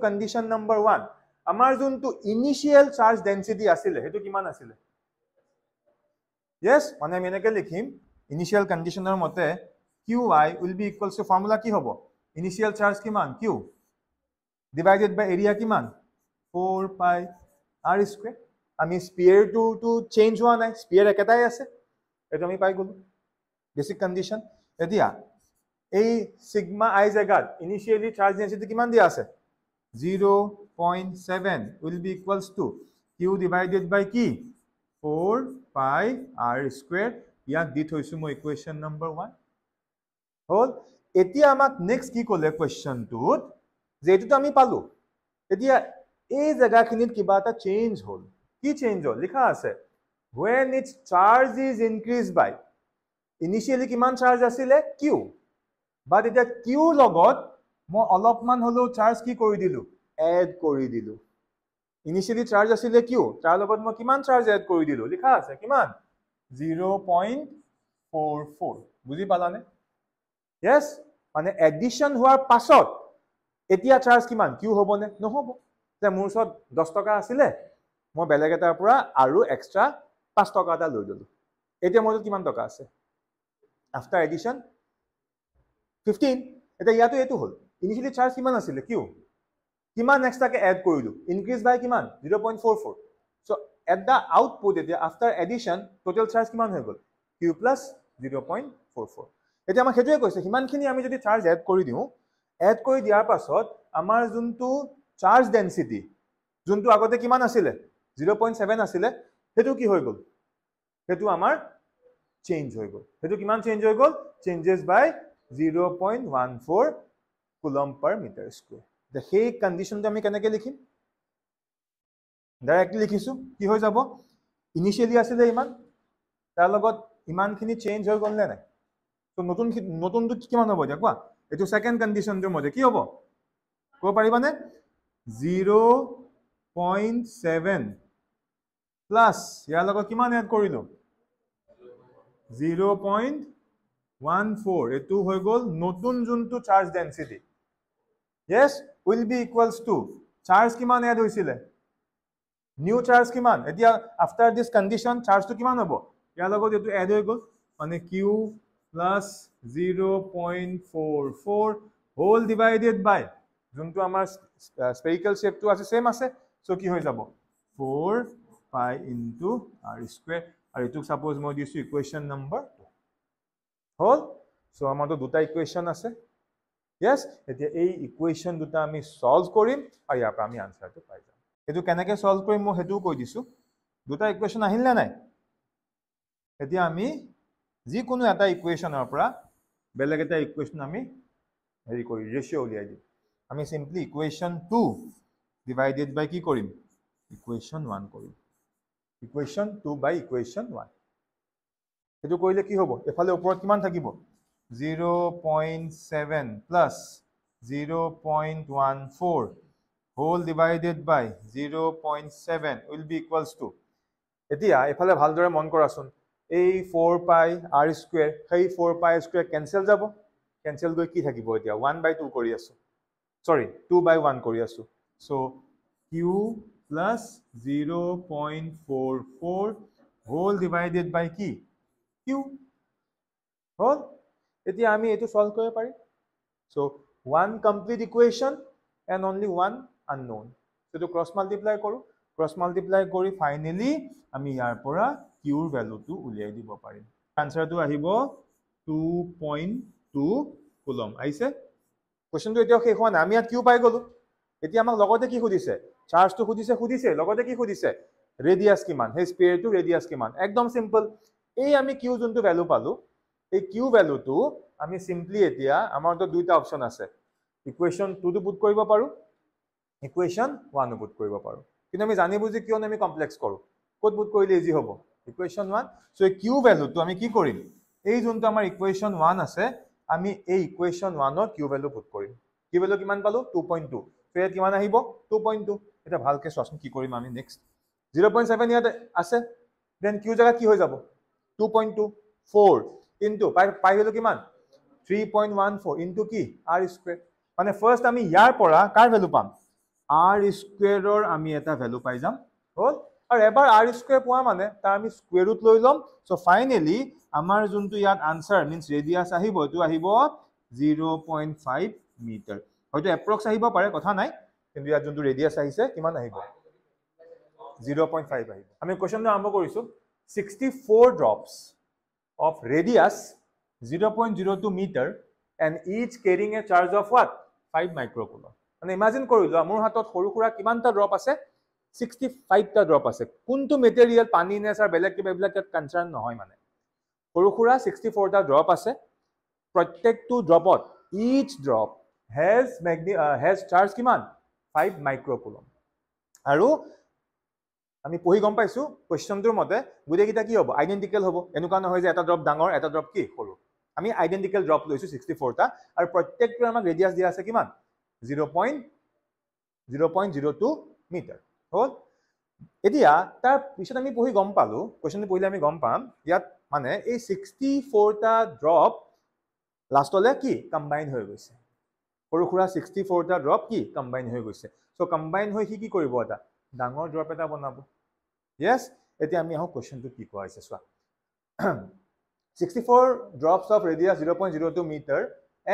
কন্ডিশন নাম্বাৰ 1 আমাৰ যোনটো ইনিশিয়াল চাৰ্জ ডেন্সিটি আছিল হেতু কিমান আছিল yes মানে আমি এনেকৈ লিখিম ইনিশিয়াল কন্ডিশনৰ মতে qi will be equals to formula কি হ'ব ইনিশিয়াল চাৰ্জ কিমান q ডিভাইডেড বাই এৰিয়া কিমান 4 পাই r স্কয়াৰ আমি স্পিয়াৰটো চেঞ্জ হোৱা নাই স্পিয়াৰ একেটাই আছে এটো আমি পাই গলো বেসিক কন্ডিশন এতিয়া এই সিগমা i জাগাত ইনিশিয়ালি চাৰ্জ ডেন্সিটি কিমান দিয়া আছে 0.7 will be equals to q divided by কি 4 pi r square ইয়াক দি থৈছো মই ইকুৱেশ্যন নম্বৰ 1 হল এতিয়া আমাক নেক্সট কি ক'লে কোৱেশ্যনটোত যে এটো আমি পালো এতিয়া এই জায়গাখিনিত কিবা এটা চেঞ্জ হল কি চেঞ্জ হল লিখা আছে when its charge is increased by initially কিমান চাৰ্জ আছিল q বাট এটা q লগত মই অলপমান হলো চাৰ্জ কি কৰি দিলো এড কৰি দিলো ইনিশিয়ালি চাৰ্জ আছিল q তাৰ লগত মই কিমান চাৰ্জ এড কৰি দিলো লিখা আছে কিমান 0.44 বুজি পালানে yes মানে এডিশন হোৱাৰ পাছত এতিয়া চাৰ্জ কিমান q হ'বনে নহব যে মোৰ ওচৰত 10 টকা আছিল মই বেলেগ এটাৰ পৰা আৰু এক্সট্ৰা 5 টকা এটা লৈ ললো এতিয়া মোৰ কিমান টকা আছে আফটাৰ এডিশন 15 এটা ইয়াতো এটো হল ইনিশিয়ালি চাৰ্জ কিমান আছিলে q কিমান এক্সট্ৰাকে এড কৰিলো ইনক্ৰিজ বাই কিমান 0.44 সো এট দা আউটপুট এতিয়া আফটাৰ এডিশন টোটাল চাৰ্জ কিমান হৈ গল q প্লাস 0.44 এতিয়া আমাক হেতুৱে কৈছে হিমানখিনি আমি যদি চাৰ্জ এড কৰি দিও এড কৰি দিয়াৰ পাছত আমাৰ যোনটো চাৰ্জ ডেন্সিটি যোনটো আগতে কিমান আছিলে 0.7 আছিলে হেতু কি হৈ গল হেতু আমাৰ চেঞ্জ হৈ গল হেতু কিমান চেঞ্জ হৈ গল changes by 0.14 coulomb per metre square the সেই কন্ডিশনটো আমি কেনেকৈ লিখিম ডাইৰেক্টলি লিখিছো কি হৈ যাব ইনিশিয়ালি আছিলে ইমান তাৰ লগত ইমানখিনি চেঞ্জ হৈ গল নে নাই তো নতুনটো কিমান হ'ব এতিয়া কোৱা এটো সেকেন্ড কন্ডিশনটোৰ মতে কি হ'ব ক'ব পাৰিবানে 0.7 প্লাস ইয়াৰ লগত কিমান এড কৰিলো 0.14 এটো হৈ গল নতুন যোনটো charge density yes will be equals to charge কিমান এড হৈছিলে নিউ চাৰ্জ কিমান এতিয়া আফটাৰ দিস কন্ডিশন চাৰ্জটো কিমান হ'ব ইয়াৰ লগত এটো এড হৈ গল মানে q plus 0.44 whole divided by যোনটো আমাৰ spherical shape টো আছে সেম আছে সো কি হৈ যাব 4 pi into r square আৰু এটো সাপোজ মই দিছো ইকুৱেচন নম্বৰ 2 হল সো আমাৰটো দুটা ইকুৱেচন আছে yes এতিয়া এই ইকুৱেচন দুটা আমি সলভ কৰিম আৰু ইয়াৰ পৰা আমি আনসাৰটো পাই যাম এটো কেনেকৈ সলভ কৰিম মই হেতু কৈ দিছো দুটা ইকুৱেচন আহিল না নাই এতিয়া আমি যিকোনো এটা ইকুৱেচনৰ পৰা বেলেগ এটা ইকুৱেচন আমি হেৰি কৰি ৰেশিও উলিয়াই দিম আমি সিম্পলি ইকুৱেচন 2 ডিভাইডেড বাই কি কৰিম ইকুৱেচন 1 কৰিম ইকুৱেচন 2 বাই ইকুৱেচন 1 এটো কৰিলে কি হ'ব এফালে ওপৰত কিমান থাকিব 0.7 plus 0.14 whole divided by 0.7 will be equals to এতিয়া এফালে ভালদৰে মন কৰাচোন এই 4 pi r square সেই 4 pi square cancel যাব cancel গৈ কি থাকিব এতিয়া 1/2 কৰি আছো sorry 2/1 কৰি আছো so q plus 0.44 whole divided by কি q হল এতিয়া আমি এটো সলভ কৰিব পাৰিম so one complete equation and only one unknown so to cross multiply কৰি finally আমি ইয়াৰ পৰা q ৰ ভ্যালুটো উলিয়াই দিব পাৰিম আনসাৰটো আহিব 2.2 কুলম আইছে কোৱেশ্চনটো এতিয়া শেষ হোৱা নাই আমি ইয়াত q পাই গলো এতিয়া আমাক লগতে কি খুদিছে চাৰ্জটো খুদিছে লগতে কি খুদিছে ৰেডিয়াস কিমান হে স্পিয়াৰটো ৰেডিয়াস কিমান একদম সিম্পল এই আমি q যোনটো ভ্যালু পালো এই q ভ্যালুটো আমি সিম্পলি এতিয়া আমাৰটো দুইটা অপচন আছে ইকুৱেচন 2 টো পুট কৰিব পাৰো ইকুৱেচন 1 টো পুট কৰিব পাৰো কিন্তু আমি জানি বুজি কিয় আমি কমপ্লেক্স কৰো কোড পুট কৰিলে ইজি হ'ব ইকুৱেচন 1 সো এই q ভ্যালুটো আমি কি কৰিম এই যোনটো আমাৰ ইকুৱেচন 1 আছে আমি এই ইকুৱেচন 1 ৰ q ভ্যালু পুট কৰিম q ভ্যালু কিমান পালো 2.2 ফেৰ কিমান আহিব 2.2 এটা ভালকে চোৱাচোন কি কৰিম আমি নেক্সট 0.7 ইয়াত আছে দেন q জাগা কি হৈ যাব 2.2 4 into পাই গলো কিমান 3.14 into কি r square মানে ফার্স্ট আমি ইয়াৰ পৰা কাৰ ভ্যালু পাম r square ৰ আমি এটা ভ্যালু পাই যাম হল আৰু এবাৰ r square পোৱা মানে তাৰ আমি স্কয়াৰ ৰুট লৈ লম সো ফাইনালি আমাৰ যোনটো ইয়াত আনসাৰ মিন্স ৰেডিয়াস আহিব এটো আহিব 0.5 মিটাৰ হয়তো এপ্ৰক্স আহিব পাৰে কথা নাই কিন্তু ইয়াত যোনটো ৰেডিয়াস আহিছে কিমান আহিব 0.5 আহিব আমি কোৱেশ্চনটো আৰম্ভ কৰিছো 64 drops of radius 0.02 meter and each carrying a charge of what 5 microcoulomb মানে ইমাজিন কৰিলো মোৰ হাতত সৰু খুৰা কিমানটা ড্ৰপ আছে 65 টা ড্ৰপ আছে কোনটো মেটেৰিয়েল পানী নে স্যাৰ বেলেগ কিবা বেলেগ কনসাৰ্ন নহয় মানে সৰু খুৰা 64 টা ড্ৰপ আছে প্ৰত্যেকটো ড্ৰপত each drop has charge কিমান 5 microcoulomb আৰু আমি পঢ়ি গম পাইছো কোৱেশ্চনটোৰ মতে গুটে কিটা কি হ'ব আইডেন্টিক্যাল হ'ব এনেকুৱা নহয় যে এটা ড্ৰপ ডাঙৰ এটা ড্ৰপ কি সৰু আমি আইডেন্টিক্যাল ড্ৰপ লৈছো 64 টা আৰু প্ৰত্যেকটো আমাক ৰেডিয়াস দিয়া আছে কিমান 0.02 মিটাৰ হল এতিয়া তাৰ পিছত আমি পঢ়ি গম পালো কোৱেশ্চনটো পঢ়িলে আমি গম পাম ইয়াত মানে এই 64 টা ড্ৰপ লাষ্টলে কি কম্বাইন হৈ গৈছে সৰু খুৰা 64 টা ড্ৰপ কি কম্বাইন হৈ গৈছে সো কম্বাইন হৈ কি কৰিব এটা ডাঙৰ ড্ৰপ এটা বনাব yes এতিয়া আমি আহো কোৱেশ্চনটো কি কোৱা হৈছে চোৱা 64 drops of radius 0.02 meter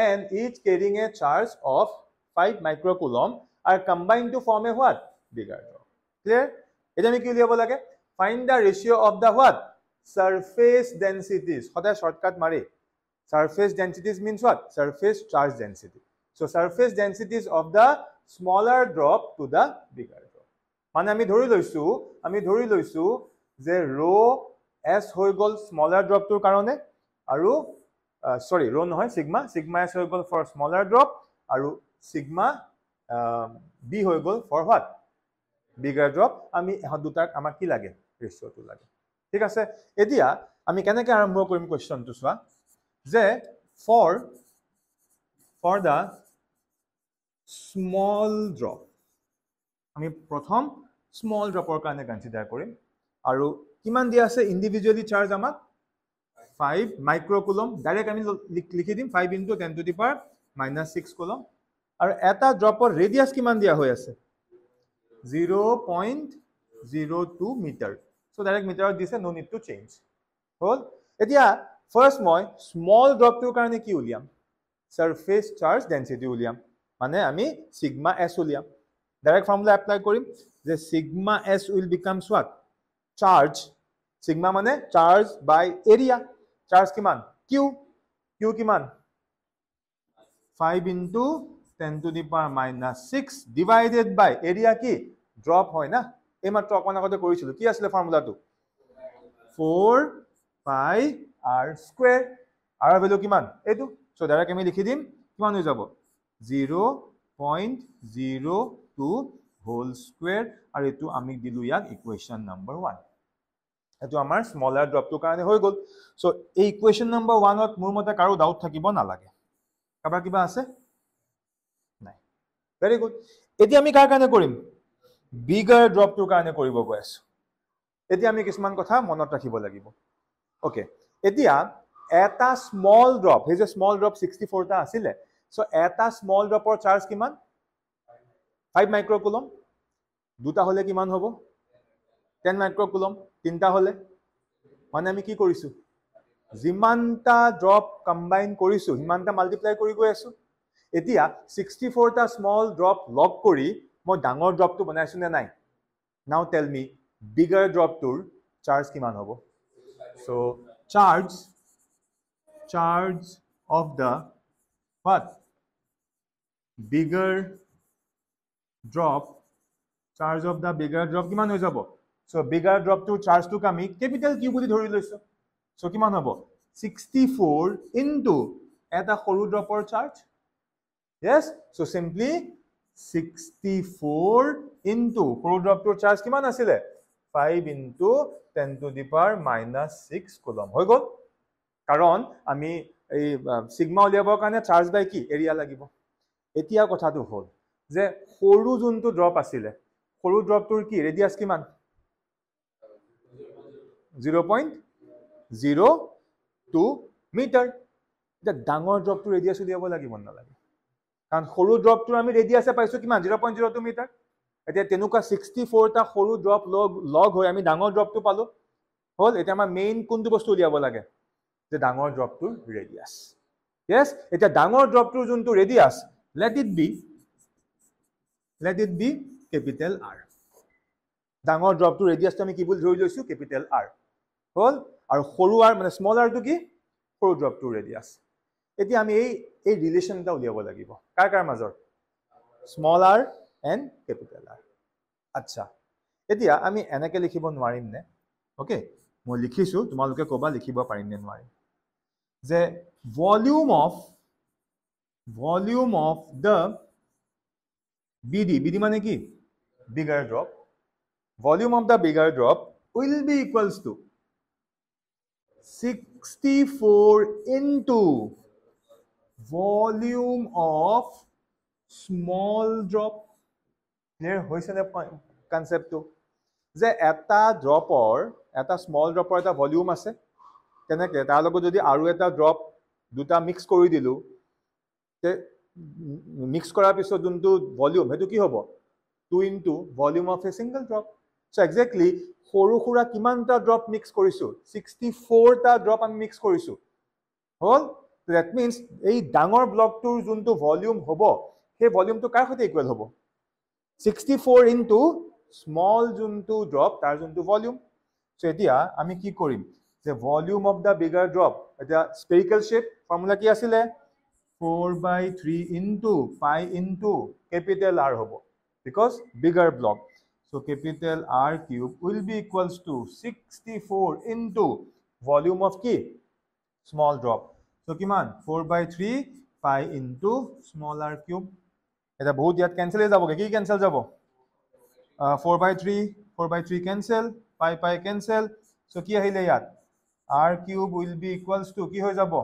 and each carrying a charge of 5 microcoulomb are combined to form a what? Bigger drop. Clear? Eta ami ki uliabo lage? Find the ratio of the what? Surface densities. Hoda shortcut mari. Surface densities means what? Surface charge density. So surface densities of the smaller drop to the bigger drop. Mane ami dhori loisu je rho s hoi gol smaller drop tur karone aru sorry rho nohoy sigma s hoi gol for smaller drop aru sigma b hoi gol for what? Bigger drop. Ami eha dutak amak ki lage? Ratio tu lage. ঠিক আছে এতিয়া আমি কেনেকৈ আৰম্ভ কৰিম কোৱেশ্চনটো চোৱা যে for the small drop আমি প্ৰথম small dropৰ কাৰণে কনসিডাৰ কৰিম আৰু কিমান দিয়া আছে ইন্ডিভিজুৱেলি চাৰ্জ আমাক 5 মাইক্ৰকুলম ডাইৰেক্ট আমি লিখি দিম 5 * 10 to the power -6 কুলম আৰু এটা ড্ৰপৰ ৰেডিয়াস কিমান দিয়া হৈ আছে 0.02 metre So direct meter this no need to change. Hol etia first moi small drop to karone ki uliam surface charge density uliam mane ami sigma s uliam direct formula apply korim the sigma s will becomes what charge sigma mane charge by area charge kiman q kiman 5 * 10 to the power -6 divided by area ki drop hoy na এই মাত্ৰ অকন আগতে কৰিছিল কি আছিল ফৰ্মুলাটো 4 pi r square r value কিমান এইটো সো ডাইৰেক্ট আমি লিখি দিম কিমান হৈ যাব 0.02 হোল স্কয়াৰ আৰু এটো আমি দিলু ইয়াক ইকুৱেচন নম্বৰ 1 এটো আমাৰ স্মলাৰ ড্ৰপটো কাৰণে হৈ গল সো এই ইকুৱেচন নম্বৰ 1 ত মোৰ মতে কাৰো ডাউট থাকিব নালাগে কাবা কিবা আছে নাই ভেৰি গুড এতিয়া আমি কাৰ কাৰণে কৰিম bigger drop to karone koribo goi asu etia ami kisman kotha monot rakhibo lagibo okay etia eta small drop he je small drop 64 ta asile so eta small drop or charge kiman 5 microcoulomb duta hole kiman hobo 10 microcoulomb tinta hole mane ami ki korisu jimanta drop combine korisu himanta multiply kori goi asu etia 64 ta small drop log kori মই ডাঙৰ ড্ৰপটো বনাইছো নে নাই নাও টেল মি বিগাৰ ড্ৰপটোৰ চাৰ্জ কিমান হ'ব so charge of the what bigger drop charge of the bigger drop কিমান হৈ যাব so bigger drop to charge to আমি ক্যাপিটাল কিউ বুলি ধৰি লৈছো সো কিমান হ'ব 64 into এটা সৰু dropper charge yes so simply 64 into সৰু ড্ৰপটোৰ চাৰ্জ কিমান আছিল 5 into 10 to the power -6 coulomb হৈ গল কাৰণ আমি এই সিগমা উলিয়াবৰ কাৰণে চাৰ্জ বাই কি এৰিয়া লাগিব এতিয়া কথাটো হ'ল যে সৰু যোনটো ড্ৰপ আছিল সৰু ড্ৰপটোৰ কি ৰেডিয়াস কিমান 0.02 মিটাৰ এটা ডাঙৰ ড্ৰপটোৰ ৰেডিয়াস উলিয়াব লাগিব নালাগে কাৰণ সৰু ড্ৰপটোৰ আমি ৰেডিয়াসে পাইছো কিমান 0.02 মিটাৰ এতিয়া তেনুকা 64 টা সৰু ড্ৰপ লগ হৈ আমি ডাঙৰ ড্ৰপটো পালো হল এটা আমাৰ মেইন কোনটো বস্তু উলিয়াব লাগে যে ডাঙৰ ড্ৰপটোৰ ৰেডিয়াস yes এটা ডাঙৰ ড্ৰপটোৰ যোনটো ৰেডিয়াস let it be capital R ডাঙৰ ড্ৰপটোৰ ৰেডিয়াসটো আমি কি বুলি ধৰি লৈছো capital R হল আৰু সৰু r মানে স্মল r টো কি সৰু ড্ৰপটোৰ ৰেডিয়াস এতিয়া আমি এই ৰিলেশনটা উলিয়াব লাগিব কাৰ মাজৰ small r and capital R আচ্ছা এতিয়া আমি এনেকে লিখিব নোৱাৰিম নে ওকে মই লিখিছো তোমালোকে কবা লিখিব পাৰিম নে নোৱাৰিম যে volume of the BD মানে কি bigger drop volume of the bigger drop will be equals to 64 into volume of small drop clear hoise na concept to je eta dropor eta small dropor eta volume ase keneke tar logo jodi aru eta drop duta mix kori dilu te mix kora piso duntu volume hetu ki hobo 2 into volume of a single drop so exactly horu khura kiman ta drop mix korisu 64 ta drop ami mix korisu hol So that means এই ডাঙৰ ব্লকটোৰ যোনটো ভলিউম হ'ব সেই ভলিউমটো কাৰ সৈতে ইকুৱেল হ'ব 64 into small যোনটো ড্ৰপ তাৰ যোনটো ভলিউম সো এতিয়া আমি কি কৰিম যে volume of the bigger drop এটা স্পেৰিকেল শেপ ফৰ্মুলা কি আছিল 4/3 into pi into capital R হ'ব because bigger block so capital R cube will be equals to 64 into volume of key small drop so kiman 4/3 pi into small r cube এটা বহুত ইয়াত ক্যান্সেল হৈ যাবগে কি ক্যান্সেল যাব 4/3 cancel pi cancel so কি আহিলে ইয়াত r cube will be equals to কি হৈ যাব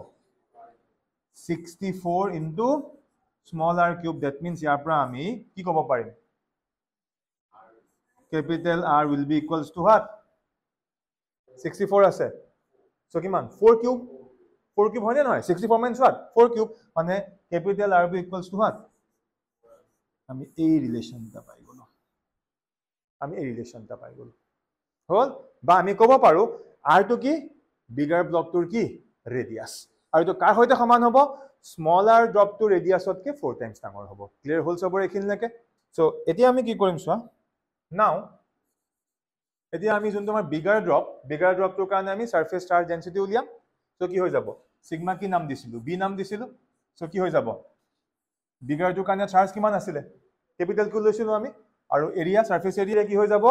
64 into small r cube that means ইয়াৰ পৰা আমি কি ক'ব পাৰিম capital R will be equals to what 64 আছে so কিমান 4 cube হয় না নহয় 64 means what 4 cube মানে capital R will be equals to what আমি এই ৰিলেচনটা পাই গলো হল বা আমি ক'ব পাৰো r to কি বিগাৰ ব্লকটোৰ কি ৰেডিয়াস আৰু তো কাৰ হৈতে সমান হ'ব স্মলাৰ ড্ৰপটো ৰেডিয়াসতকে 4 টাইমছ ডাঙৰ হ'ব ক্লিয়াৰ হ'ল সবৰে এখিনলৈকে সো এতিয়া আমি কি কৰিম চোৱা নাও এতিয়া আমি যোনটো আমাৰ বিগাৰ ড্ৰপটোৰ কাৰণে আমি সাৰফেস চাৰ্জ ডেন্সিটি উলিয়াম সো কি হৈ যাব সিগমা কি নাম দিছিলো বি নাম দিছিলো সো কি হৈ যাব বিগাৰটোৰ কাৰণে চাৰ্জ কিমান আছিল ক্যাপিটাল কিউ লৈছিলো আমি আৰু এৰিয়া সাৰফেস এৰিয়া কি হৈ যাব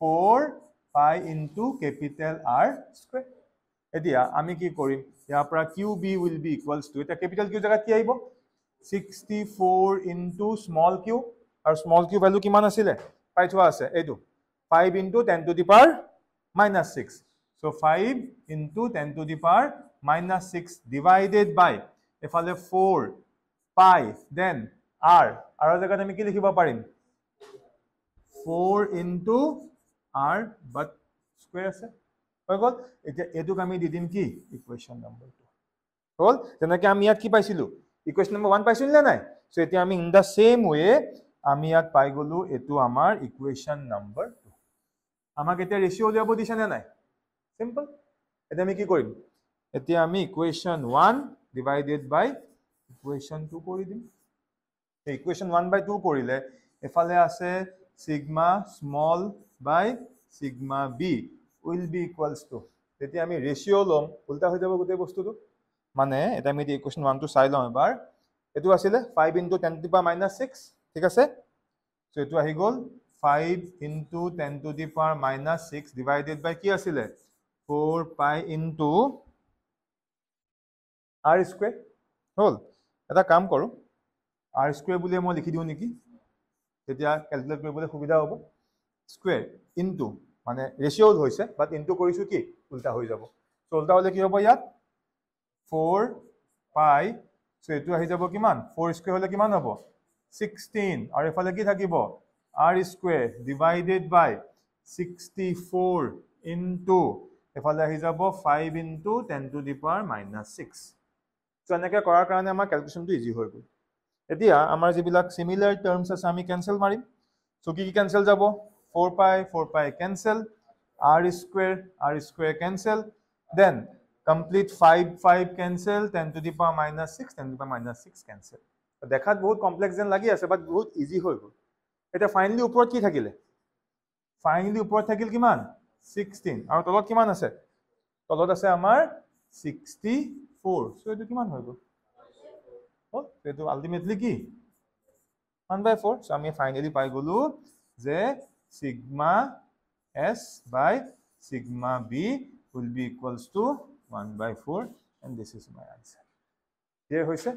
4 pi into capital R square এতিয়া আমি কি কৰিম ইয়াৰ পৰা QB will be equals to এটা ক্যাপিটাল কিউ জায়গা কি আহিব 64 into small q আৰু small q ভ্যালু কিমান আছিল পাই থোৱা আছে এইটো 5 into 10 to the power minus 6 so 5 into 10 to the power minus 6 divided by এফালে 4 pi then r আৰু জায়গাত আমি কি লিখিব পাৰিম 4 into r but square আছে হৈ গল এতিয়া এটুক আমি দি দিম কি ইকুৱেশ্যন নম্বৰ 2 হল যেনেকৈ আমি ইয়াত কি পাইছিলো ইকুৱেশ্যন নম্বৰ 1 পাইছিল না নাই সো এতিয়া আমি ইন দা সেম ওয়ে আমি ইয়াত পাই গলো এটো আমাৰ ইকুৱেশ্যন নম্বৰ 2 আমাক এতিয়া ৰেশিও উলিয়াব দিছে না নাই সিম্পল এতিয়া আমি কি কৰিম এতিয়া আমি ইকুৱেশ্যন 1 ডিভাইডেড বাই ইকুৱেশ্যন 2 কৰি দিম এই ইকুৱেশ্যন 1/2 কৰিলে এফালে আছে sigma small by sigma B will be equals to তেতিয়া আমি ৰেশিও লম উল্টা হৈ যাব গোটেই বস্তুটো মানে এটা আমি ইকুৱেশ্যন 1 টো চাই লম এবাৰ এটো আছিল 5 into 10 to the power minus 6 ঠিক আছে সো এটো আহি গল 5 into 10 to the power minus 6 divided by কি আছিল 4 pi into r square হল এটা কাম কৰো r square বুলি মই লিখি দিও নেকি তেতিয়া ক্যালকুলেট কৰিবলৈ সুবিধা হ'ব স্কয়াৰ ইনটু মানে ৰেশিও হৈছে বাট ইনটু কৰিছো কি উল্টা হৈ যাব সো উল্টা হলে কি হ'ব ইয়াত 4 pi সো এটো আহি যাব কিমান 4 স্কয়াৰ হলে কিমান হ'ব 16 আৰু এফালে কি থাকিব r স্কয়াৰ ডিভাইডেড বাই 64 ইনটু এফালে আহি যাব 5 into 10 to the power minus 6 so এনেকৈ কৰাৰ কাৰণে আমাৰ ক্যালকুলেশনটো ইজি হৈ গ'ল এতিয়া আমাৰ যিবিলাক সিমিলাৰ টাৰ্মছ আছে আমি ক্যান্সেল মাৰিম সো কি ক্যান্সেল যাব 4 pi cancel r square cancel then complete 5 cancel 10 to the power minus 6 10 to the power minus 6 cancel দেখাত বহুত কমপ্লেক্স যেন লাগি আছে বাট বহুত ইজি হৈ গ'ল এটা ফাইনালি ওপৰত কি থাকিলে ফাইনালি ওপৰত থাকিল কিমান 16 আৰু তলত কিমান আছে তলত আছে আমাৰ 64 সো এটো কিমান হৈ গ'ল হল এটো আলটিমেটলি কি 1/4 সো আমি ফাইনালি পাই গলো যে sigma s by sigma b will be equals to 1/4 and this is my answer clear hoise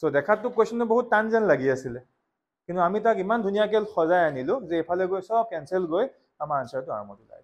so dekhato question bahut tan lagi asile কিন্তু আমি তাক ইমান ধুনিয়াকে সজাই আনিলো যে এফালে গৈ সব ক্যান্সেল গৈ আমাৰ আনসাৰটো আৰমত ওলাই